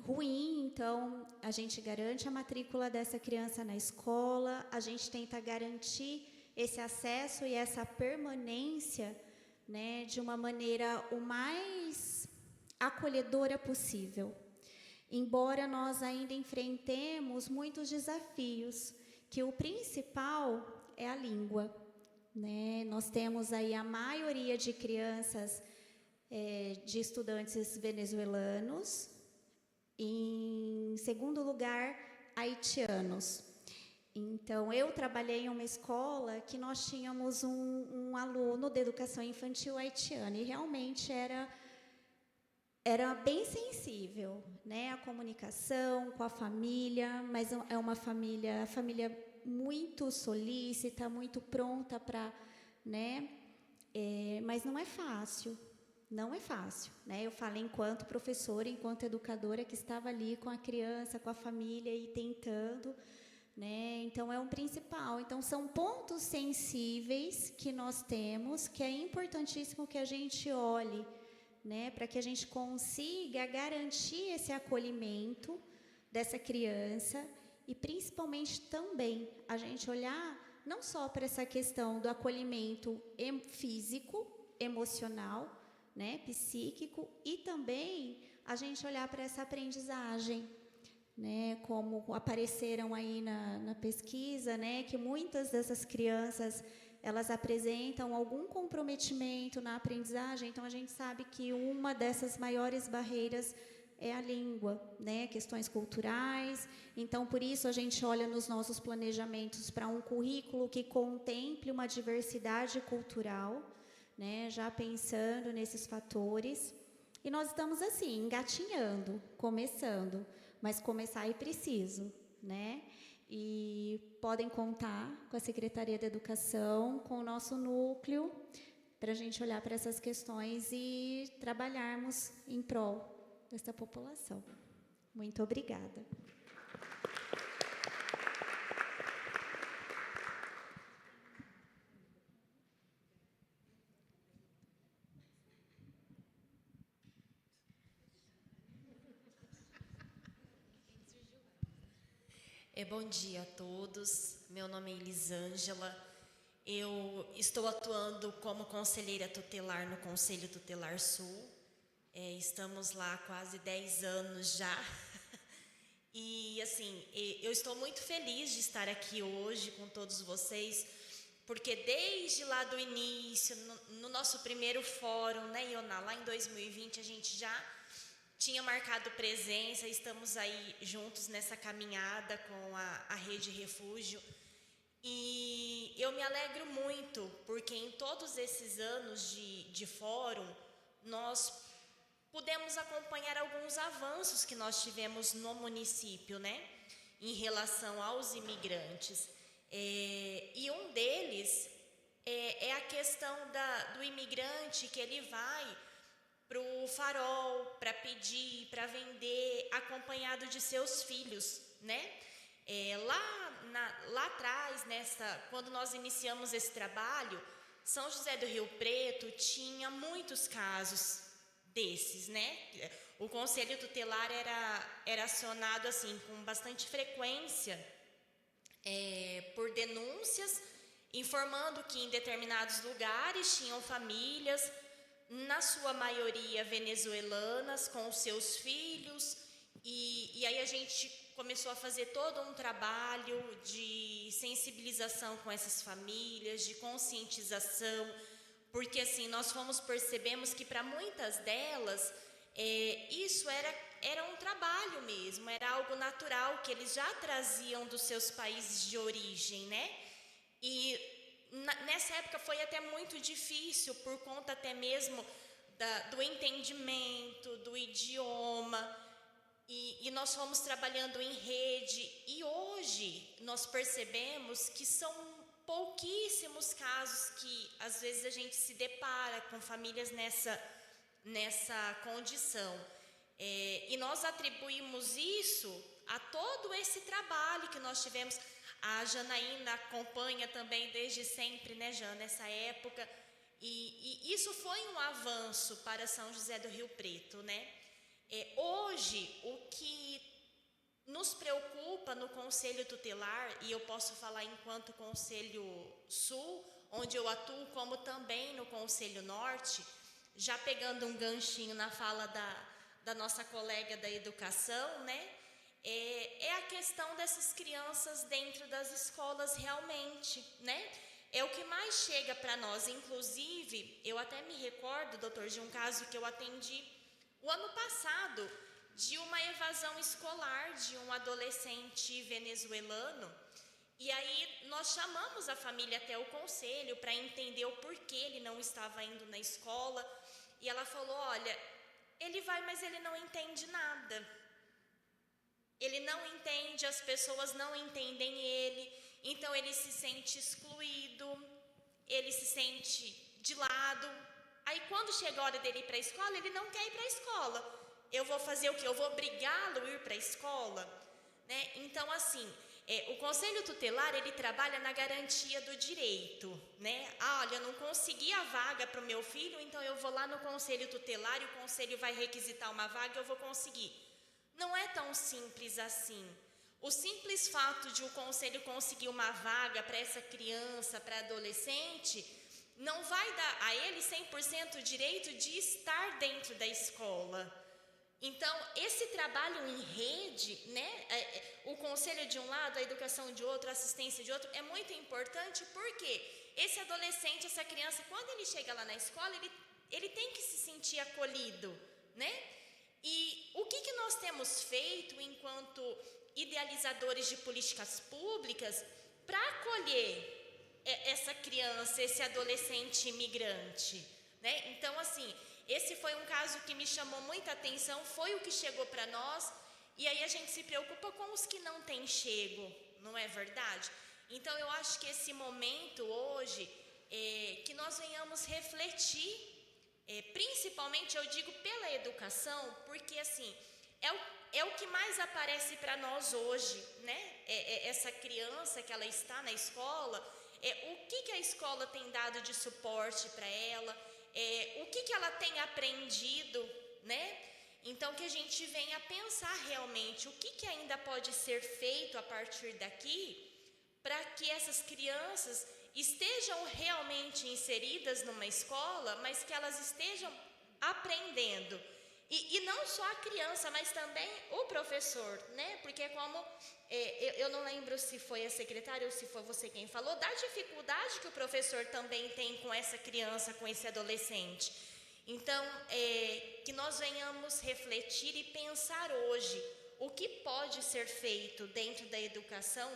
ruim. Então, a gente garante a matrícula dessa criança na escola, a gente tenta garantir esse acesso e essa permanência, né, de uma maneira o mais acolhedora possível. Embora nós ainda enfrentemos muitos desafios, que o principal é a língua, né? Nós temos aí a maioria de crianças de estudantes venezuelanos, em segundo lugar, haitianos. Então, eu trabalhei em uma escola que nós tínhamos um aluno de educação infantil haitiano, e realmente era bem sensível, né, a comunicação com a família, mas é uma família muito solícita, muito pronta para, né, mas não é fácil, né? Eu falo enquanto professora, enquanto educadora que estava ali com a criança, com a família e tentando, né? Então, é um principal. Então, são pontos sensíveis que nós temos, que é importantíssimo que a gente olhe, né, para que a gente consiga garantir esse acolhimento dessa criança e, principalmente, também a gente olhar não só para essa questão do acolhimento físico, emocional, né, psíquico, e também a gente olhar para essa aprendizagem, né, como apareceram aí na pesquisa, né, que muitas dessas crianças elas apresentam algum comprometimento na aprendizagem. Então, a gente sabe que uma dessas maiores barreiras é a língua, né, questões culturais. Então, por isso, a gente olha nos nossos planejamentos para um currículo que contemple uma diversidade cultural, né, já pensando nesses fatores. E nós estamos, assim, engatinhando, começando, mas começar é preciso, né? E podem contar com a Secretaria da Educação, com o nosso núcleo, para a gente olhar para essas questões e trabalharmos em prol dessa população. Muito obrigada. Bom dia a todos, meu nome é Elisângela, eu estou atuando como conselheira tutelar no Conselho Tutelar Sul, estamos lá há quase 10 anos já, e assim, eu estou muito feliz de estar aqui hoje com todos vocês, porque desde lá do início, no nosso primeiro fórum, né, Ioná, lá em 2020, a gente já tinha marcado presença, estamos aí juntos nessa caminhada com a Rede Refúgio. E eu me alegro muito, porque em todos esses anos de fórum, nós pudemos acompanhar alguns avanços que nós tivemos no município, né, em relação aos imigrantes. E um deles é a questão do imigrante que ele vai para o farol, para pedir, para vender, acompanhado de seus filhos, né? Lá atrás, quando nós iniciamos esse trabalho, São José do Rio Preto tinha muitos casos desses, né? O Conselho Tutelar era acionado assim com bastante frequência por denúncias, informando que em determinados lugares tinham famílias, na sua maioria venezuelanas, com os seus filhos, e aí a gente começou a fazer todo um trabalho de sensibilização com essas famílias, de conscientização, porque assim, nós percebemos que para muitas delas, isso era um trabalho mesmo, era algo natural, que eles já traziam dos seus países de origem, né? E nessa época foi até muito difícil, por conta até mesmo do entendimento, do idioma, e nós fomos trabalhando em rede, e hoje nós percebemos que são pouquíssimos casos que às vezes a gente se depara com famílias nessa condição, e nós atribuímos isso a todo esse trabalho que nós tivemos. A Janaína acompanha também desde sempre, né, Jana, nessa época, e isso foi um avanço para São José do Rio Preto, né? Hoje, o que nos preocupa no Conselho Tutelar, e eu posso falar enquanto Conselho Sul, onde eu atuo, como também no Conselho Norte, já pegando um ganchinho na fala da nossa colega da educação, né? É a questão dessas crianças dentro das escolas realmente, né? É o que mais chega para nós. Inclusive, eu até me recordo, doutor, de um caso que eu atendi o ano passado, de uma evasão escolar de um adolescente venezuelano. E aí nós chamamos a família até o conselho para entender o porquê ele não estava indo na escola. E ela falou, olha, ele vai, mas ele não entende nada. Ele não entende, as pessoas não entendem ele, então ele se sente excluído, ele se sente de lado. Aí quando chega a hora dele ir para a escola, ele não quer ir para a escola. Eu vou fazer o quê? Eu vou obrigá-lo a ir para a escola? Né? Então, assim, o Conselho Tutelar, ele trabalha na garantia do direito, né? Olha, eu não consegui a vaga para o meu filho, então eu vou lá no Conselho Tutelar e o Conselho vai requisitar uma vaga e eu vou conseguir. Não é tão simples assim. O simples fato de o conselho conseguir uma vaga para essa criança, para adolescente, não vai dar a ele 100% o direito de estar dentro da escola. Então, esse trabalho em rede, né, o conselho de um lado, a educação de outro, a assistência de outro, é muito importante, porque esse adolescente, essa criança, quando ele chega lá na escola, ele tem que se sentir acolhido, né? E o que nós temos feito enquanto idealizadores de políticas públicas para acolher essa criança, esse adolescente imigrante, né? Então, assim, esse foi um caso que me chamou muita atenção, foi o que chegou para nós, e aí a gente se preocupa com os que não têm chego, não é verdade? Então, eu acho que esse momento hoje, que nós venhamos refletir, principalmente, eu digo, pela educação, porque, assim, é o que mais aparece para nós hoje, né? Essa criança que ela está na escola, o que a escola tem dado de suporte para ela, o que ela tem aprendido, né? Então, que a gente venha pensar realmente o que ainda pode ser feito a partir daqui para que essas crianças estejam realmente inseridas numa escola, mas que elas estejam aprendendo. E não só a criança, mas também o professor, né? Porque como, eu não lembro se foi a secretária ou se foi você quem falou, da dificuldade que o professor também tem com essa criança, com esse adolescente. Então, que nós venhamos refletir e pensar hoje o que pode ser feito dentro da educação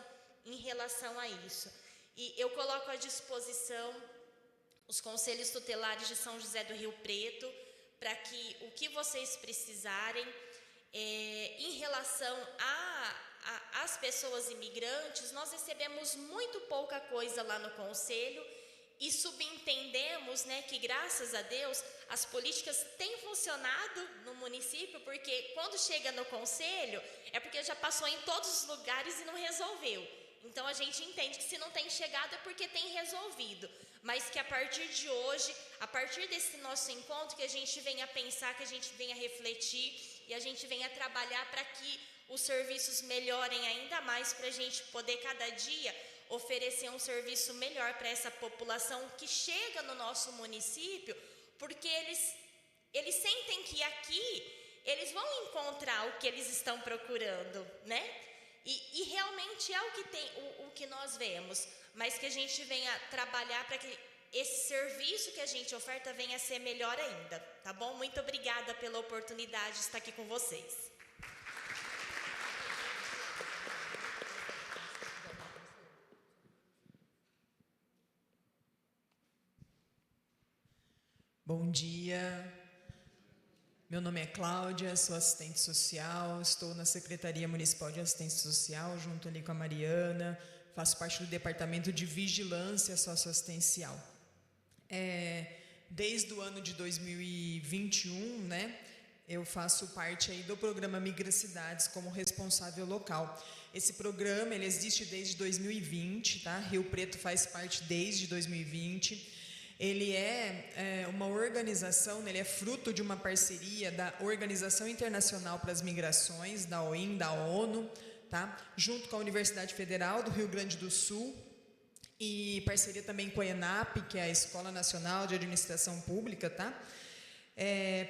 em relação a isso. E eu coloco à disposição os conselhos tutelares de São José do Rio Preto, para que o que vocês precisarem em relação às pessoas imigrantes, nós recebemos muito pouca coisa lá no conselho e subentendemos, né, que graças a Deus as políticas têm funcionado no município, porque quando chega no conselho é porque já passou em todos os lugares e não resolveu. Então a gente entende que se não tem chegado é porque tem resolvido, mas que a partir de hoje, a partir desse nosso encontro, que a gente venha pensar, que a gente venha refletir e a gente venha trabalhar para que os serviços melhorem ainda mais, para a gente poder cada dia oferecer um serviço melhor para essa população que chega no nosso município, porque eles sentem que aqui eles vão encontrar o que eles estão procurando, né? E realmente é o que nós vemos, mas que a gente venha trabalhar para que esse serviço que a gente oferta venha a ser melhor ainda, tá bom? Muito obrigada pela oportunidade de estar aqui com vocês. Bom dia, meu nome é Cláudia, sou assistente social, estou na Secretaria Municipal de Assistência Social, junto ali com a Mariana, faço parte do Departamento de Vigilância Socioassistencial. Desde o ano de 2021, né, eu faço parte aí do programa Migracidades como responsável local. Esse programa, ele existe desde 2020, tá? Rio Preto faz parte desde 2020. Ele é uma organização, ele é fruto de uma parceria da Organização Internacional para as Migrações, da OIM, da ONU, tá? Junto com a Universidade Federal do Rio Grande do Sul, e parceria também com a ENAP, que é a Escola Nacional de Administração Pública, tá?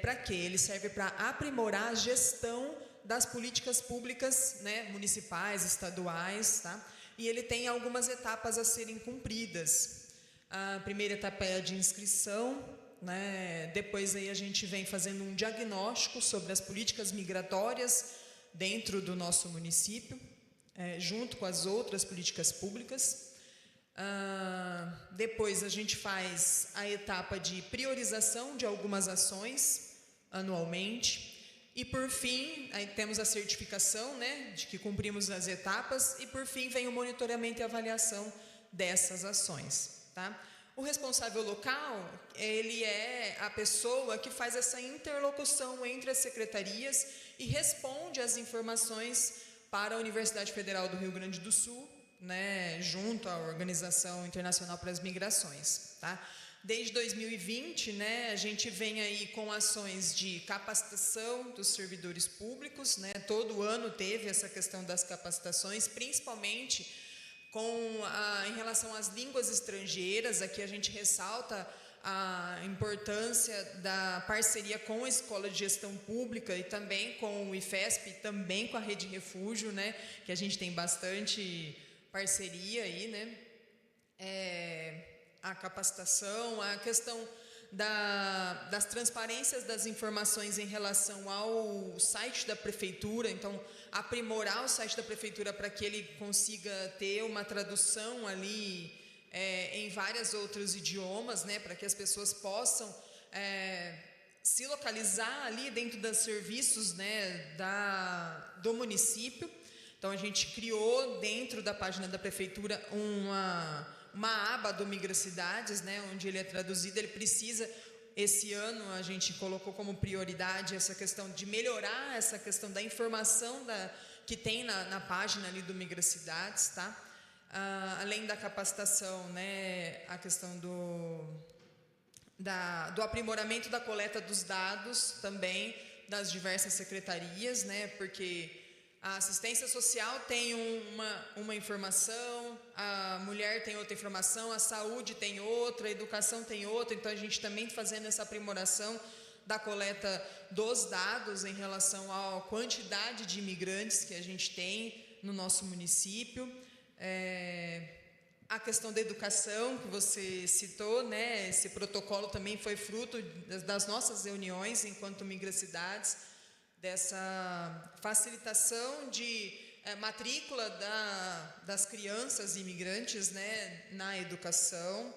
Para quê? Ele serve para aprimorar a gestão das políticas públicas, né, municipais, estaduais, tá? E ele tem algumas etapas a serem cumpridas. A primeira etapa é a de inscrição, né? Depois aí a gente vem fazendo um diagnóstico sobre as políticas migratórias dentro do nosso município, junto com as outras políticas públicas. Depois a gente faz a etapa de priorização de algumas ações anualmente. E por fim, aí temos a certificação, né, de que cumprimos as etapas, e por fim vem o monitoramento e avaliação dessas ações. Tá? O responsável local, ele é a pessoa que faz essa interlocução entre as secretarias e responde as informações para a Universidade Federal do Rio Grande do Sul, né, junto à Organização Internacional para as Migrações. Tá? Desde 2020, né, a gente vem aí com ações de capacitação dos servidores públicos, né, todo ano teve essa questão das capacitações, principalmente em relação às línguas estrangeiras. Aqui a gente ressalta a importância da parceria com a Escola de Gestão Pública e também com o IFESP, também com a Rede Refúgio, né, que a gente tem bastante parceria aí, né, a capacitação, a questão das transparências das informações em relação ao site da prefeitura, então aprimorar o site da prefeitura para que ele consiga ter uma tradução ali em vários outros idiomas, né, para que as pessoas possam se localizar ali dentro dos serviços, né, do município. Então, a gente criou dentro da página da prefeitura uma aba do Migracidades, né, onde ele é traduzido. Ele precisa, esse ano a gente colocou como prioridade essa questão de melhorar essa questão da informação que tem na página ali do Migracidades, tá? Além da capacitação, né, a questão do aprimoramento da coleta dos dados também das diversas secretarias, né, porque a assistência social tem uma informação, a mulher tem outra informação, a saúde tem outra, a educação tem outra, então a gente também fazendo essa aprimoração da coleta dos dados em relação à quantidade de imigrantes que a gente tem no nosso município. A questão da educação que você citou, né, esse protocolo também foi fruto das nossas reuniões enquanto Migracidades, dessa facilitação de matrícula das crianças imigrantes, né, na educação.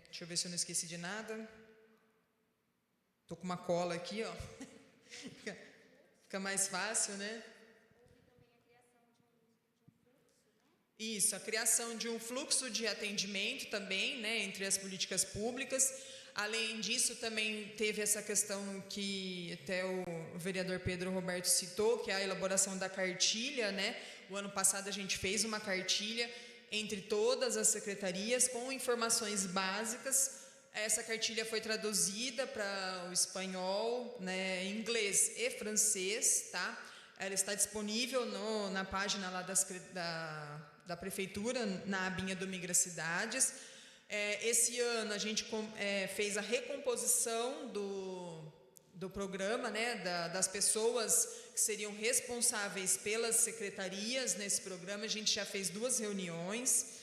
Deixa eu ver se eu não esqueci de nada. Estou com uma cola aqui, ó. Fica mais fácil, né? Isso, a criação de um fluxo de atendimento também, né, entre as políticas públicas. Além disso, também teve essa questão que até o vereador Pedro Roberto citou, que é a elaboração da cartilha, né? O ano passado a gente fez uma cartilha entre todas as secretarias com informações básicas. Essa cartilha foi traduzida para o espanhol, né, inglês e francês, tá? Ela está disponível na página lá da prefeitura, na abinha do Migracidades. Esse ano a gente fez a recomposição do programa, né, das pessoas que seriam responsáveis pelas secretarias nesse programa. A gente já fez 2 reuniões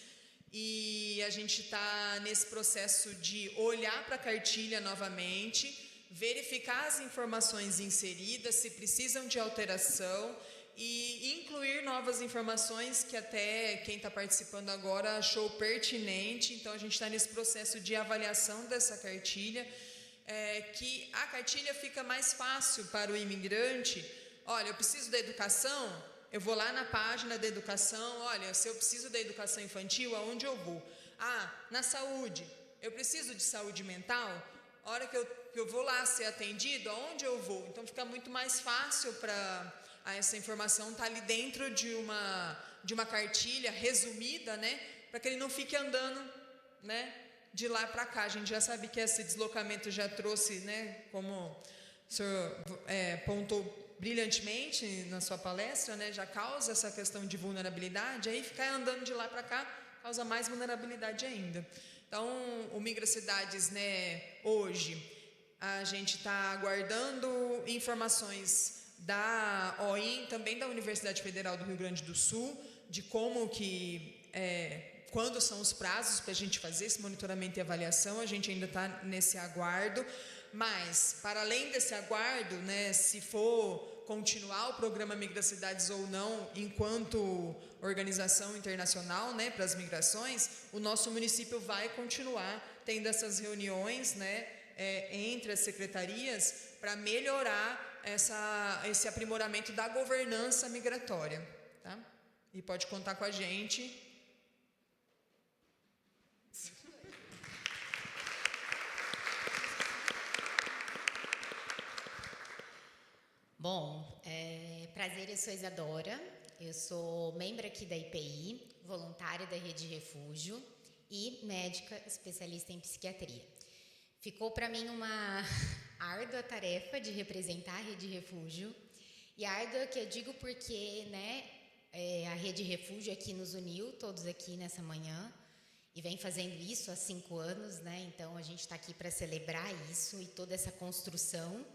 e a gente está nesse processo de olhar para a cartilha novamente, verificar as informações inseridas, se precisam de alteração e incluir novas informações que até quem está participando agora achou pertinente. Então, a gente está nesse processo de avaliação dessa cartilha, que a cartilha fica mais fácil para o imigrante. Olha, eu preciso da educação, eu vou lá na página da educação, olha, se eu preciso da educação infantil, aonde eu vou? Na saúde, eu preciso de saúde mental, a hora que eu vou lá ser atendido, aonde eu vou? Então, fica muito mais fácil para essa informação estar ali dentro de uma cartilha resumida, né, para que ele não fique andando, né, de lá para cá. A gente já sabe que esse deslocamento já trouxe, né, como o senhor pontou brilhantemente na sua palestra, né, já causa essa questão de vulnerabilidade, aí ficar andando de lá para cá causa mais vulnerabilidade ainda. Então, o Migracidades, né, hoje, a gente está aguardando informações da OIM, também da Universidade Federal do Rio Grande do Sul, de como quando são os prazos para a gente fazer esse monitoramento e avaliação. A gente ainda está nesse aguardo, mas, para além desse aguardo, né, se for continuar o programa Migracidades ou não, enquanto organização internacional, né, para as migrações, o nosso município vai continuar tendo essas reuniões, né, entre as secretarias para melhorar esse aprimoramento da governança migratória, tá? E pode contar com a gente. Bom, prazer, eu sou Isadora, eu sou membro aqui da IPI, voluntária da Rede Refúgio e médica especialista em psiquiatria. Ficou para mim uma árdua tarefa de representar a Rede Refúgio, e árdua que eu digo porque, né, a Rede Refúgio aqui nos uniu, todos aqui nessa manhã, e vem fazendo isso há 5 anos, né, então a gente está aqui para celebrar isso e toda essa construção,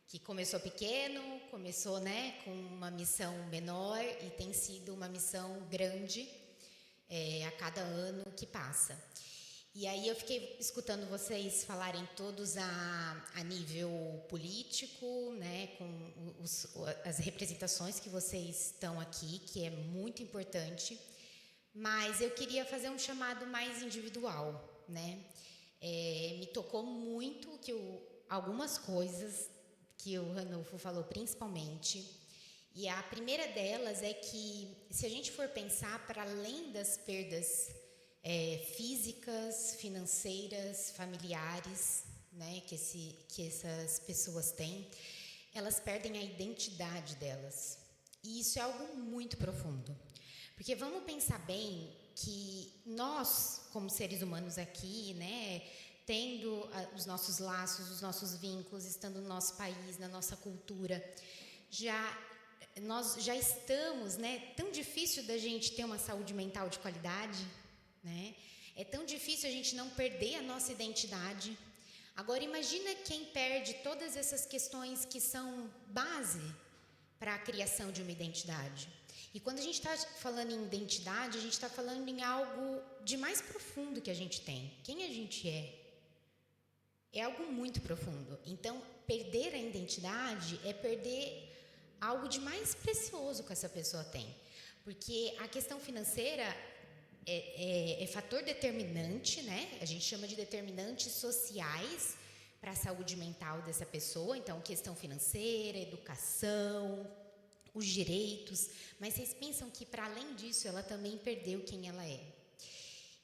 que começou pequeno, começou, né, com uma missão menor e tem sido uma missão grande a cada ano que passa. E aí eu fiquei escutando vocês falarem todos a nível político, né, com as representações que vocês estão aqui, que é muito importante, mas eu queria fazer um chamado mais individual, né? Me tocou muito que algumas coisas que o Ranulfo falou principalmente. E a primeira delas é que, se a gente for pensar para além das perdas físicas, financeiras, familiares, né, que essas pessoas têm, elas perdem a identidade delas. E isso é algo muito profundo. Porque vamos pensar bem que nós, como seres humanos aqui, né, tendo os nossos laços, os nossos vínculos, estando no nosso país, na nossa cultura, nós já estamos, né, tão difícil da gente ter uma saúde mental de qualidade, né? É tão difícil a gente não perder a nossa identidade. Agora imagina quem perde todas essas questões que são base para a criação de uma identidade. E quando a gente está falando em identidade, a gente está falando em algo de mais profundo que a gente tem. Quem a gente é? É algo muito profundo. Então, perder a identidade é perder algo de mais precioso que essa pessoa tem. Porque a questão financeira é fator determinante, né? A gente chama de determinantes sociais para a saúde mental dessa pessoa. Então, questão financeira, educação, os direitos. Mas vocês pensam que, para além disso, ela também perdeu quem ela é.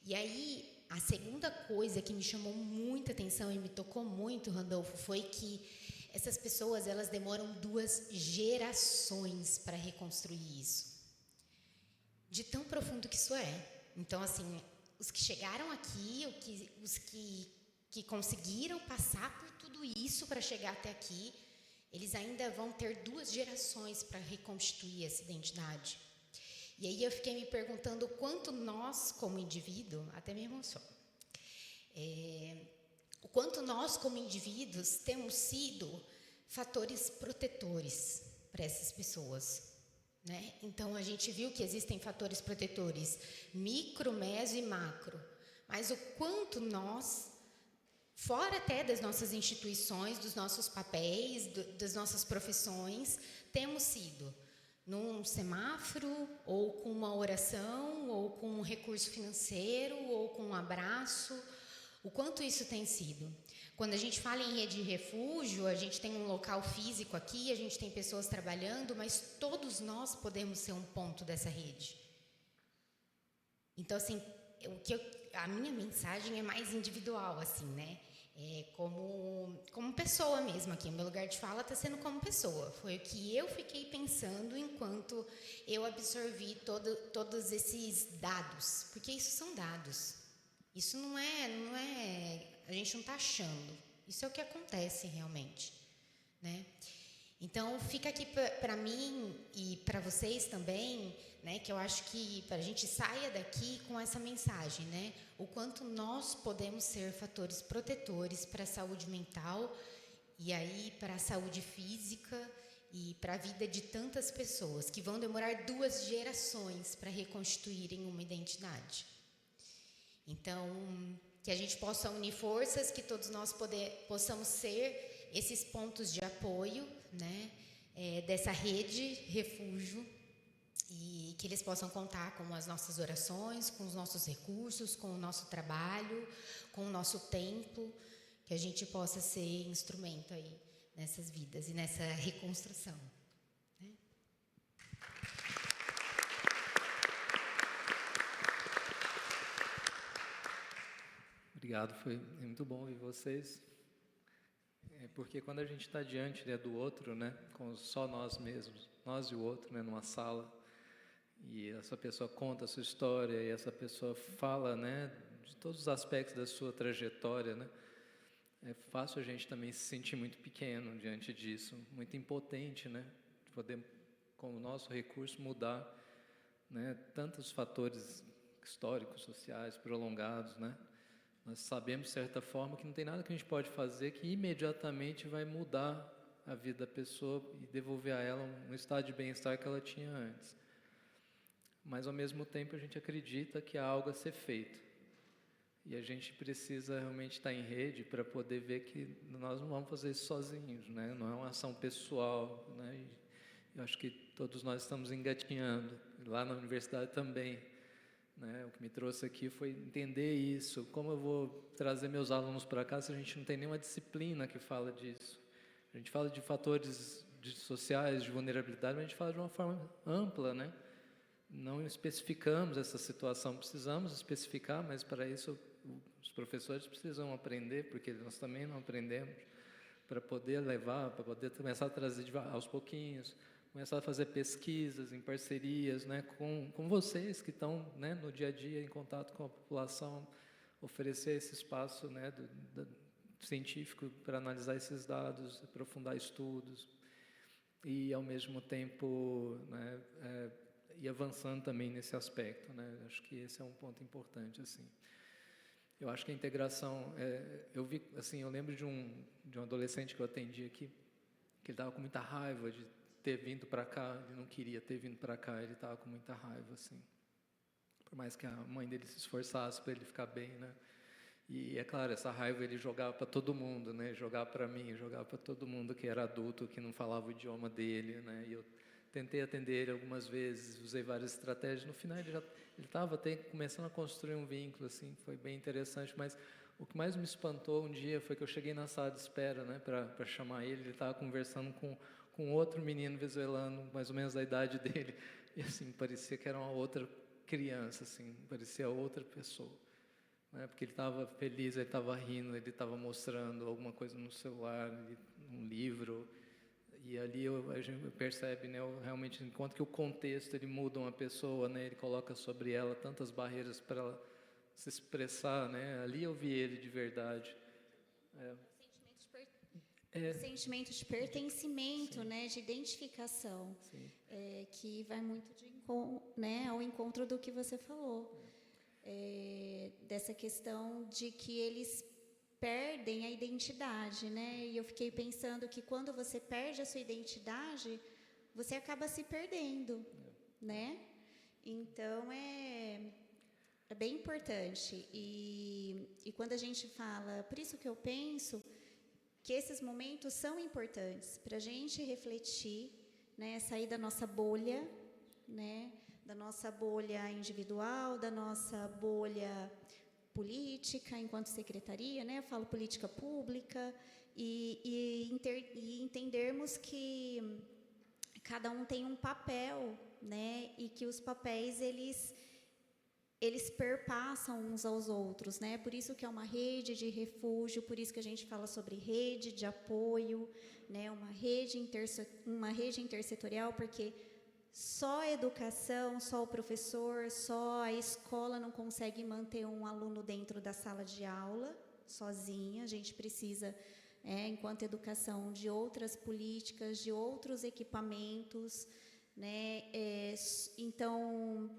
E aí, a segunda coisa que me chamou muita atenção e me tocou muito, Randolfo, foi que essas pessoas, elas demoram 2 gerações para reconstruir isso. De tão profundo que isso é. Então, assim, os que chegaram aqui, os que conseguiram passar por tudo isso para chegar até aqui, eles ainda vão ter 2 gerações para reconstituir essa identidade. E aí eu fiquei me perguntando o quanto nós, como indivíduo, até me emociono, o quanto nós, como indivíduos, temos sido fatores protetores para essas pessoas, né? Então, a gente viu que existem fatores protetores micro, meso e macro, mas o quanto nós, fora até das nossas instituições, dos nossos papéis, das nossas profissões, temos sido num semáforo, ou com uma oração, ou com um recurso financeiro, ou com um abraço. O quanto isso tem sido. Quando a gente fala em rede de refúgio, a gente tem um local físico aqui, a gente tem pessoas trabalhando, mas todos nós podemos ser um ponto dessa rede. Então, assim, a minha mensagem é mais individual, assim, né? Como pessoa mesmo aqui. O meu lugar de fala está sendo como pessoa. Foi o que eu fiquei pensando enquanto eu absorvi todos esses dados. Porque isso são dados. Isso não é, a gente não está achando. Isso é o que acontece realmente, né? Então, fica aqui para mim e para vocês também, né, que eu acho que a gente saia daqui com essa mensagem, né? O quanto nós podemos ser fatores protetores para a saúde mental e aí para a saúde física e para a vida de tantas pessoas que vão demorar 2 gerações para reconstituírem uma identidade. Então, que a gente possa unir forças, que todos nós possamos ser esses pontos de apoio, né, dessa rede refúgio, e que eles possam contar com as nossas orações, com os nossos recursos, com o nosso trabalho, com o nosso tempo, que a gente possa ser instrumento aí nessas vidas e nessa reconstrução. Obrigado, foi muito bom ouvir vocês. Porque quando a gente está diante, né, do outro, né, com só nós mesmos, nós e o outro, né, numa sala, e essa pessoa conta a sua história, e essa pessoa fala, né, de todos os aspectos da sua trajetória, né, é fácil a gente também se sentir muito pequeno diante disso, muito impotente, né, de poder, com o nosso recurso, mudar, né, tantos fatores históricos, sociais, prolongados, né. Nós sabemos, de certa forma, que não tem nada que a gente pode fazer que imediatamente vai mudar a vida da pessoa e devolver a ela um estado de bem-estar que ela tinha antes. Mas, ao mesmo tempo, a gente acredita que há algo a ser feito. E a gente precisa realmente estar em rede para poder ver que nós não vamos fazer isso sozinhos, né? Não é uma ação pessoal, né? E eu acho que todos nós estamos engatinhando, lá na universidade também. né? O que me trouxe aqui foi entender isso. Como eu vou trazer meus alunos para cá se a gente não tem nenhuma disciplina que fala disso? A gente fala de fatores sociais, de vulnerabilidade, mas a gente fala de uma forma ampla, né? Não especificamos essa situação, precisamos especificar, mas para isso os professores precisam aprender, porque nós também não aprendemos, para poder levar, para poder começar a trazer aos pouquinhos, começar a fazer pesquisas em parcerias, né, com vocês que estão, né, no dia a dia em contato com a população, oferecer esse espaço, né, científico para analisar esses dados, aprofundar estudos e, ao mesmo tempo, né, ir avançando também nesse aspecto, né? Acho que esse é um ponto importante, assim. Eu acho que a integração, eu vi, assim, eu lembro de um adolescente que eu atendi aqui, que ele estava com muita raiva de ter vindo para cá, ele não queria ter vindo para cá, ele estava com muita raiva, assim. Por mais que a mãe dele se esforçasse para ele ficar bem, né? E, é claro, essa raiva ele jogava para todo mundo, né? Jogava para mim, jogava para todo mundo que era adulto, que não falava o idioma dele, né? E eu tentei atender ele algumas vezes, usei várias estratégias. No final, ele estava até começando a construir um vínculo, assim, foi bem interessante. Mas o que mais me espantou um dia foi que eu cheguei na sala de espera, né, para chamar ele. Ele estava conversando com outro menino venezuelano, mais ou menos da idade dele. E, assim, parecia que era uma outra criança, assim, parecia outra pessoa. Né, porque ele estava feliz, ele estava rindo, ele estava mostrando alguma coisa no celular, um livro. E ali a gente percebe, né, realmente, enquanto que o contexto ele muda uma pessoa, né, ele coloca sobre ela tantas barreiras para ela se expressar, né, ali eu vi ele de verdade. Sentimento de pertencimento, né, de identificação, que vai muito né, ao encontro do que você falou, dessa questão de que eles perdem a identidade, né? E eu fiquei pensando que quando você perde a sua identidade, você acaba se perdendo, né? Então, é bem importante. E quando a gente fala... Por isso que eu penso que esses momentos são importantes para a gente refletir, né? Sair da nossa bolha, né? Da nossa bolha individual, da nossa bolha política, enquanto secretaria, né? Eu falo política pública, e entendermos que cada um tem um papel, né? E que os papéis, eles perpassam uns aos outros, né? Por isso que é uma rede de refúgio, por isso que a gente fala sobre rede de apoio, né? Uma rede intersetorial, porque só a educação, só o professor, só a escola não consegue manter um aluno dentro da sala de aula, sozinha. A gente precisa, enquanto educação, de outras políticas, de outros equipamentos, né? Então,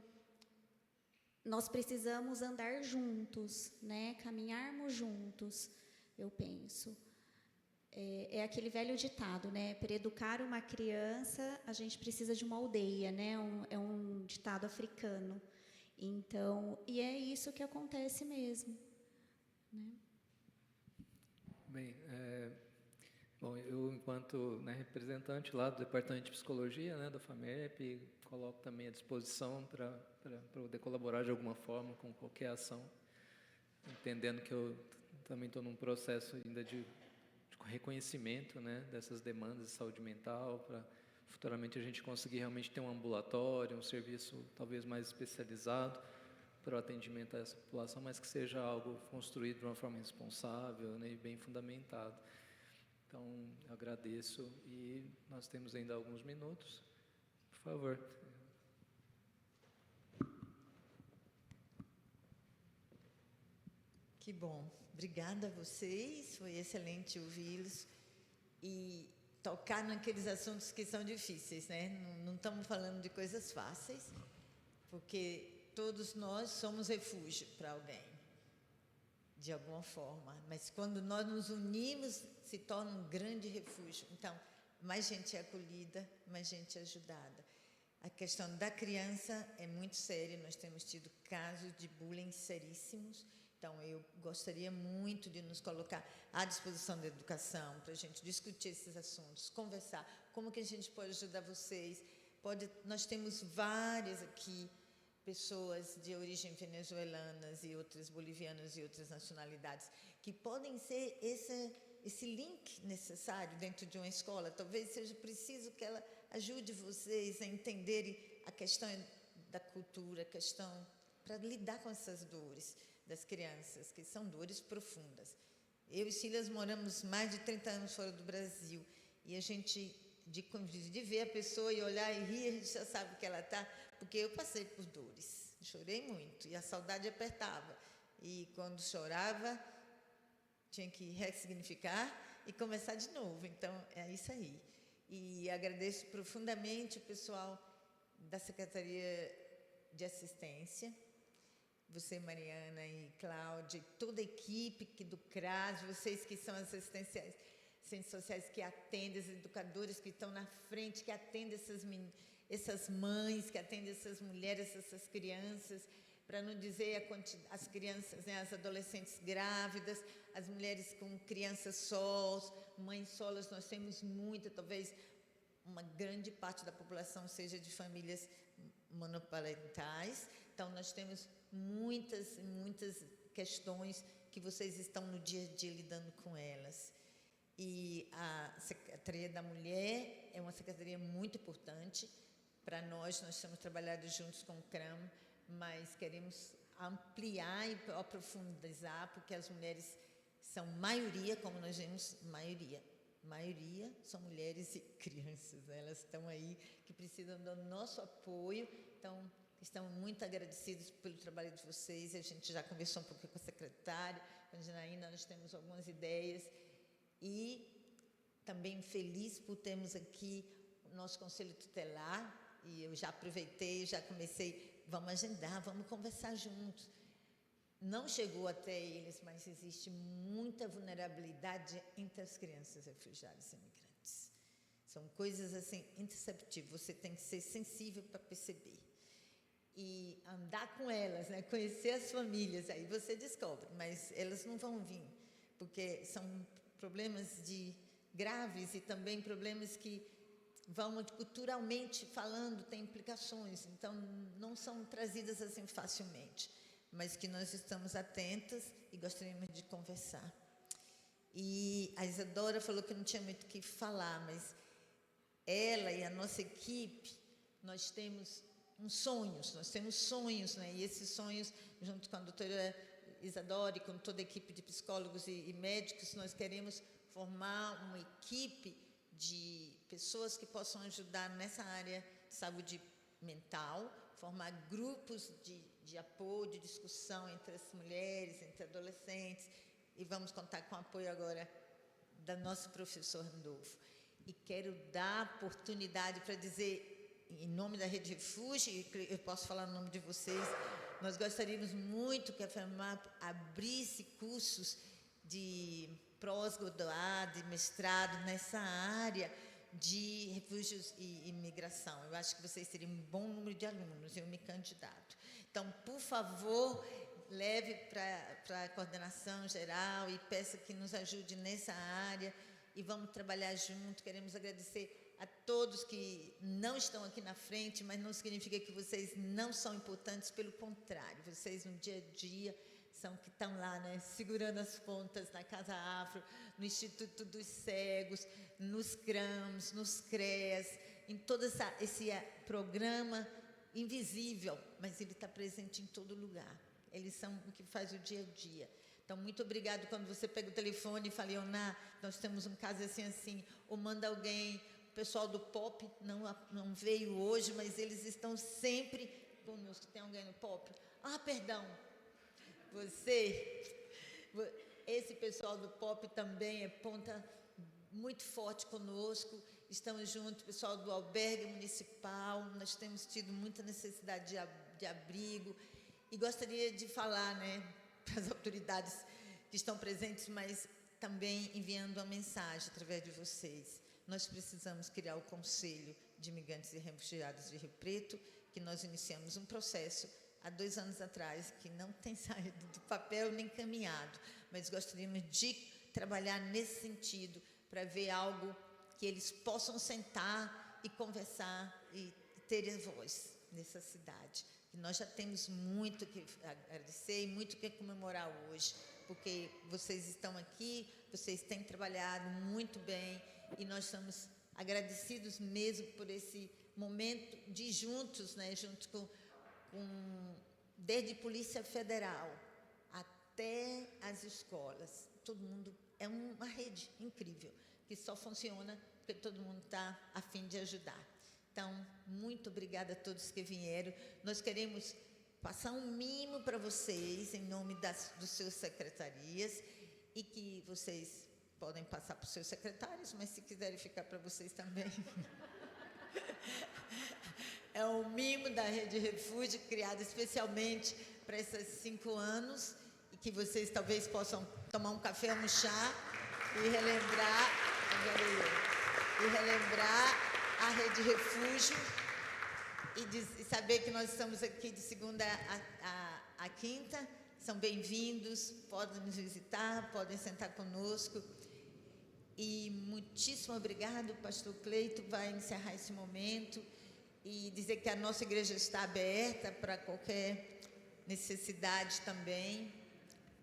nós precisamos andar juntos, né? Caminharmos juntos, eu penso. É aquele velho ditado, né? Para educar uma criança, a gente precisa de uma aldeia, né? É um ditado africano. Então, e é isso que acontece mesmo, né? Bem, bom, eu, enquanto, né, representante lá do Departamento de Psicologia, né, da FAMEP, coloco também à disposição para poder colaborar de alguma forma com qualquer ação, entendendo que eu também estou num processo ainda de reconhecimento, né, dessas demandas de saúde mental, para futuramente a gente conseguir realmente ter um ambulatório, um serviço talvez mais especializado para o atendimento a essa população, mas que seja algo construído de uma forma responsável, né, e bem fundamentado. Então, eu agradeço e nós temos ainda alguns minutos. Por favor. Que bom. Obrigada a vocês, foi excelente ouvi-los e tocar naqueles assuntos que são difíceis, né? Não estamos falando de coisas fáceis, porque todos nós somos refúgio para alguém, de alguma forma, mas quando nós nos unimos, se torna um grande refúgio. Então, mais gente é acolhida, mais gente é ajudada. A questão da criança é muito séria, nós temos tido casos de bullying seríssimos. Então, eu gostaria muito de nos colocar à disposição da educação, para a gente discutir esses assuntos, conversar, como que a gente pode ajudar vocês. Nós temos várias aqui pessoas de origem venezuelanas e outras bolivianas e outras nacionalidades, que podem ser esse link necessário dentro de uma escola. Talvez seja preciso que ela ajude vocês a entenderem a questão da cultura, a questão para lidar com essas dores das crianças, que são dores profundas. Eu e Silas moramos mais de 30 anos fora do Brasil, e a gente, de ver a pessoa e olhar e rir, a gente já sabe que ela está, porque eu passei por dores, chorei muito, e a saudade apertava. E quando chorava, tinha que ressignificar e começar de novo. Então, é isso aí. E agradeço profundamente o pessoal da Secretaria de Assistência, você, Mariana e Cláudia, e toda a equipe do CRAS, vocês que são as assistências sociais que atendem, as educadoras que estão na frente, que atendem essas mães, que atendem essas mulheres, essas crianças, para não dizer as crianças, né, as adolescentes grávidas, as mulheres com crianças sós, mães solas, nós temos muita, talvez uma grande parte da população seja de famílias monoparentais, então nós temos muitas questões que vocês estão no dia a dia lidando com elas. E a Secretaria da Mulher é uma secretaria muito importante para nós temos trabalhado juntos com o CRAM, mas queremos ampliar e aprofundar, porque as mulheres são maioria, como nós vemos, maioria são mulheres e crianças, né? Elas estão aí, que precisam do nosso apoio, então estamos muito agradecidos pelo trabalho de vocês, a gente já conversou um pouco com a secretária, com a Janaína, nós temos algumas ideias, e também feliz por termos aqui o nosso Conselho Tutelar, e eu já aproveitei, já comecei, vamos agendar, vamos conversar juntos. Não chegou até eles, mas existe muita vulnerabilidade entre as crianças refugiadas e imigrantes. São coisas assim, imperceptíveis, você tem que ser sensível para perceber. E andar com elas, né? Conhecer as famílias, aí você descobre, mas elas não vão vir, porque são problemas graves e também problemas que vão culturalmente falando, tem implicações, então não são trazidas assim facilmente, mas que nós estamos atentas e gostaríamos de conversar. E a Isadora falou que não tinha muito o que falar, mas ela e a nossa equipe, nós temos sonhos, né? E esses sonhos, junto com a doutora Isadora e com toda a equipe de psicólogos e médicos, nós queremos formar uma equipe de pessoas que possam ajudar nessa área de saúde mental, formar grupos de apoio, de discussão entre as mulheres, entre adolescentes, e vamos contar com o apoio agora do nosso professor Randolfo. E quero dar oportunidade para dizer, em nome da Rede Refúgio, eu posso falar no nome de vocês, nós gostaríamos muito que a FEMAP abrisse cursos de pós-graduado e mestrado nessa área de refúgios e imigração. Eu acho que vocês teriam um bom número de alunos, eu me candidato. Então, por favor, leve para a coordenação geral e peça que nos ajude nessa área e vamos trabalhar junto. Queremos agradecer a todos que não estão aqui na frente, mas não significa que vocês não são importantes, pelo contrário, vocês no dia a dia são que estão lá, né, segurando as pontas na Casa Afro, no Instituto dos Cegos, nos CRAMs, nos CREAS, em todo esse programa invisível, mas ele está presente em todo lugar. Eles são o que faz o dia a dia. Então, muito obrigado quando você pega o telefone e fala, Ioná, nós temos um caso assim, ou manda alguém. O pessoal do POP não veio hoje, mas eles estão sempre conosco. Tem alguém no POP? Ah, perdão. Esse pessoal do POP também é ponta muito forte conosco. Estamos juntos, pessoal do albergue municipal. Nós temos tido muita necessidade de abrigo. E gostaria de falar, né, para as autoridades que estão presentes, mas também enviando uma mensagem através de vocês. Nós precisamos criar o Conselho de Imigrantes e Refugiados de Rio Preto, que nós iniciamos um processo há 2 anos atrás, que não tem saído do papel nem caminhado, mas gostaríamos de trabalhar nesse sentido, para ver algo que eles possam sentar e conversar e terem voz nessa cidade. E nós já temos muito que agradecer e muito que comemorar hoje, porque vocês estão aqui, vocês têm trabalhado muito bem e nós estamos agradecidos mesmo por esse momento de juntos, né, junto com desde Polícia Federal até as escolas. Todo mundo é uma rede incrível, que só funciona porque todo mundo está a fim de ajudar. Então, muito obrigada a todos que vieram. Nós queremos passar um mimo para vocês, em nome das suas secretarias, e que vocês podem passar para os seus secretários, mas se quiserem ficar para vocês também. É um mimo da Rede Refúgio, criado especialmente para esses 5 anos, e que vocês talvez possam tomar um café, um chá, e relembrar a Rede Refúgio, e saber que nós estamos aqui de segunda a quinta. São bem-vindos, podem nos visitar, podem sentar conosco. E muitíssimo obrigado, pastor Cleito vai encerrar esse momento e dizer que a nossa igreja está aberta para qualquer necessidade também,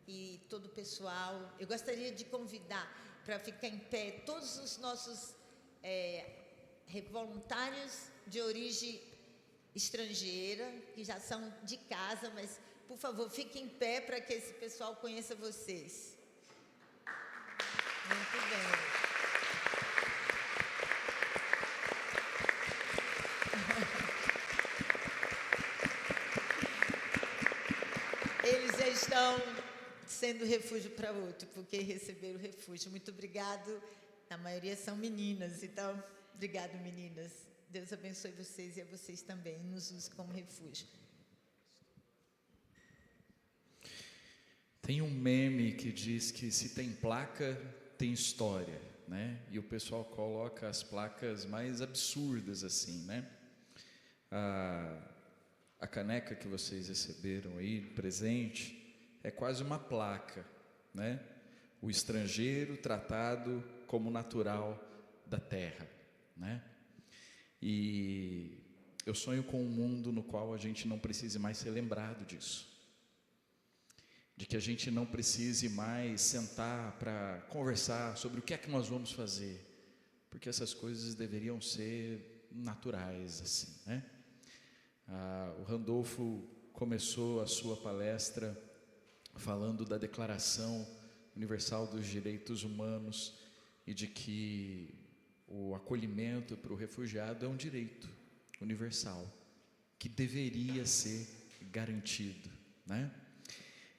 e todo o pessoal. Eu gostaria de convidar para ficar em pé todos os nossos voluntários de origem estrangeira, que já são de casa, mas, por favor, fiquem em pé para que esse pessoal conheça vocês. Muito bem. Eles já estão sendo refúgio para outro, porque receberam refúgio. Muito obrigado. A maioria são meninas, então, obrigado, meninas. Deus abençoe vocês e a vocês também. Nos use como refúgio. Tem um meme que diz que se tem placa, tem história, né? E o pessoal coloca as placas mais absurdas assim, né? A caneca que vocês receberam aí, presente, é quase uma placa, né? O estrangeiro tratado como natural da terra, né? E eu sonho com um mundo no qual a gente não precise mais ser lembrado disso, de que a gente não precise mais sentar para conversar sobre o que é que nós vamos fazer, porque essas coisas deveriam ser naturais, assim, né? O Randolfo começou a sua palestra falando da Declaração Universal dos Direitos Humanos e de que o acolhimento para o refugiado é um direito universal que deveria ser garantido, né?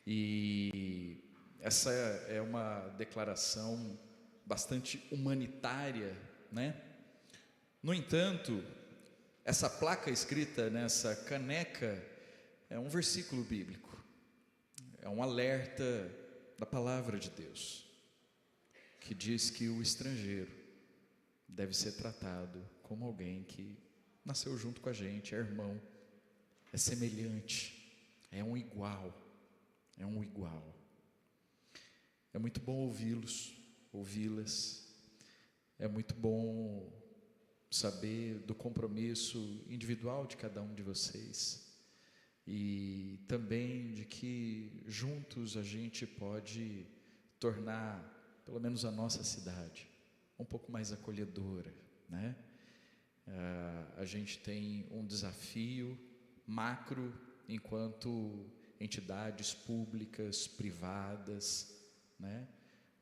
E essa é uma declaração bastante humanitária, né? No entanto, essa placa escrita nessa caneca é um versículo bíblico, é um alerta da palavra de Deus, que diz que o estrangeiro deve ser tratado como alguém que nasceu junto com a gente, é irmão, é semelhante, é um igual, é um igual. É muito bom ouvi-las, é muito bom saber do compromisso individual de cada um de vocês e também de que juntos a gente pode tornar, pelo menos a nossa cidade, um pouco mais acolhedora, né? A gente tem um desafio macro enquanto entidades públicas, privadas, né?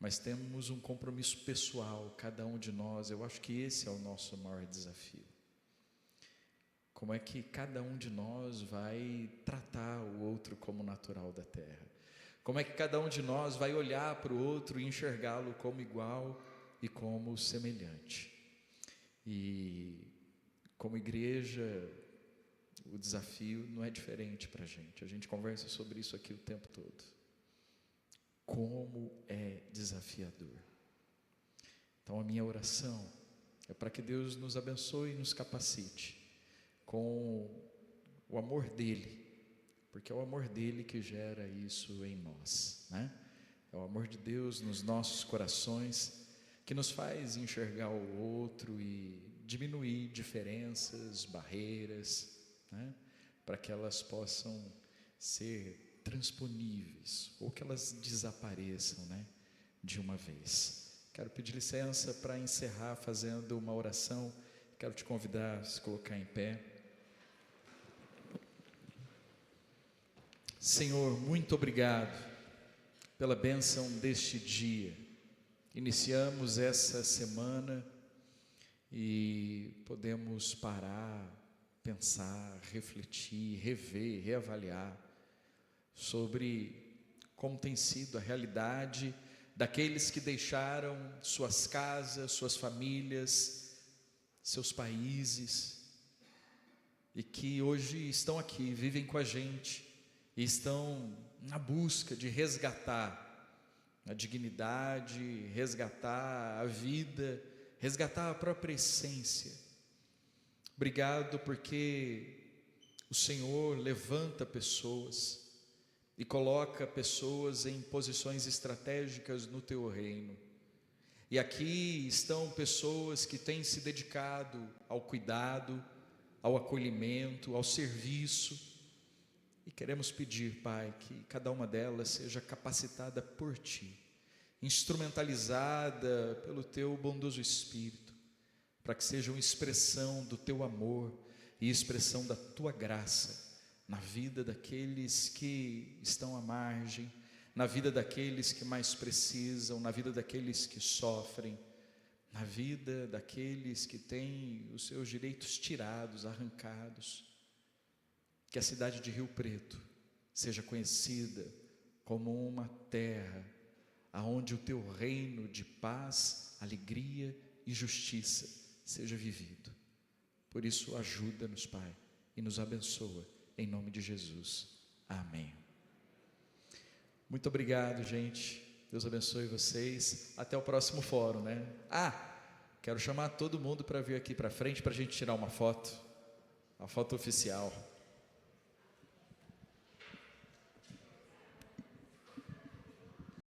Mas temos um compromisso pessoal, cada um de nós. Eu acho que esse é o nosso maior desafio. Como é que cada um de nós vai tratar o outro como natural da terra? Como é que cada um de nós vai olhar para o outro e enxergá-lo como igual e como semelhante? E como igreja, o desafio não é diferente para a gente conversa sobre isso aqui o tempo todo. Como é desafiador. Então a minha oração é para que Deus nos abençoe e nos capacite com o amor dEle, porque é o amor dEle que gera isso em nós, né? É o amor de Deus nos nossos corações que nos faz enxergar o outro e diminuir diferenças, barreiras, né? para que elas possam ser transponíveis, ou que elas desapareçam, né, de uma vez. Quero pedir licença para encerrar fazendo uma oração. Quero te convidar a se colocar em pé. Senhor, muito obrigado pela bênção deste dia. Iniciamos essa semana e podemos parar, pensar, refletir, rever, reavaliar sobre como tem sido a realidade daqueles que deixaram suas casas, suas famílias, seus países, e que hoje estão aqui, vivem com a gente, e estão na busca de resgatar a dignidade, resgatar a vida, resgatar a própria essência. Obrigado porque o Senhor levanta pessoas e coloca pessoas em posições estratégicas no teu reino. E aqui estão pessoas que têm se dedicado ao cuidado, ao acolhimento, ao serviço. E queremos pedir, Pai, que cada uma delas seja capacitada por Ti, instrumentalizada pelo Teu bondoso Espírito, para que sejam expressão do Teu amor e expressão da Tua graça na vida daqueles que estão à margem, na vida daqueles que mais precisam, na vida daqueles que sofrem, na vida daqueles que têm os seus direitos tirados, arrancados. Que a cidade de Rio Preto seja conhecida como uma terra aonde o teu reino de paz, alegria e justiça seja vivido. Por isso, ajuda-nos, Pai, e nos abençoa, em nome de Jesus. Amém. Muito obrigado, gente. Deus abençoe vocês. Até o próximo fórum, né? Quero chamar todo mundo para vir aqui para frente para a gente tirar uma foto, a foto oficial.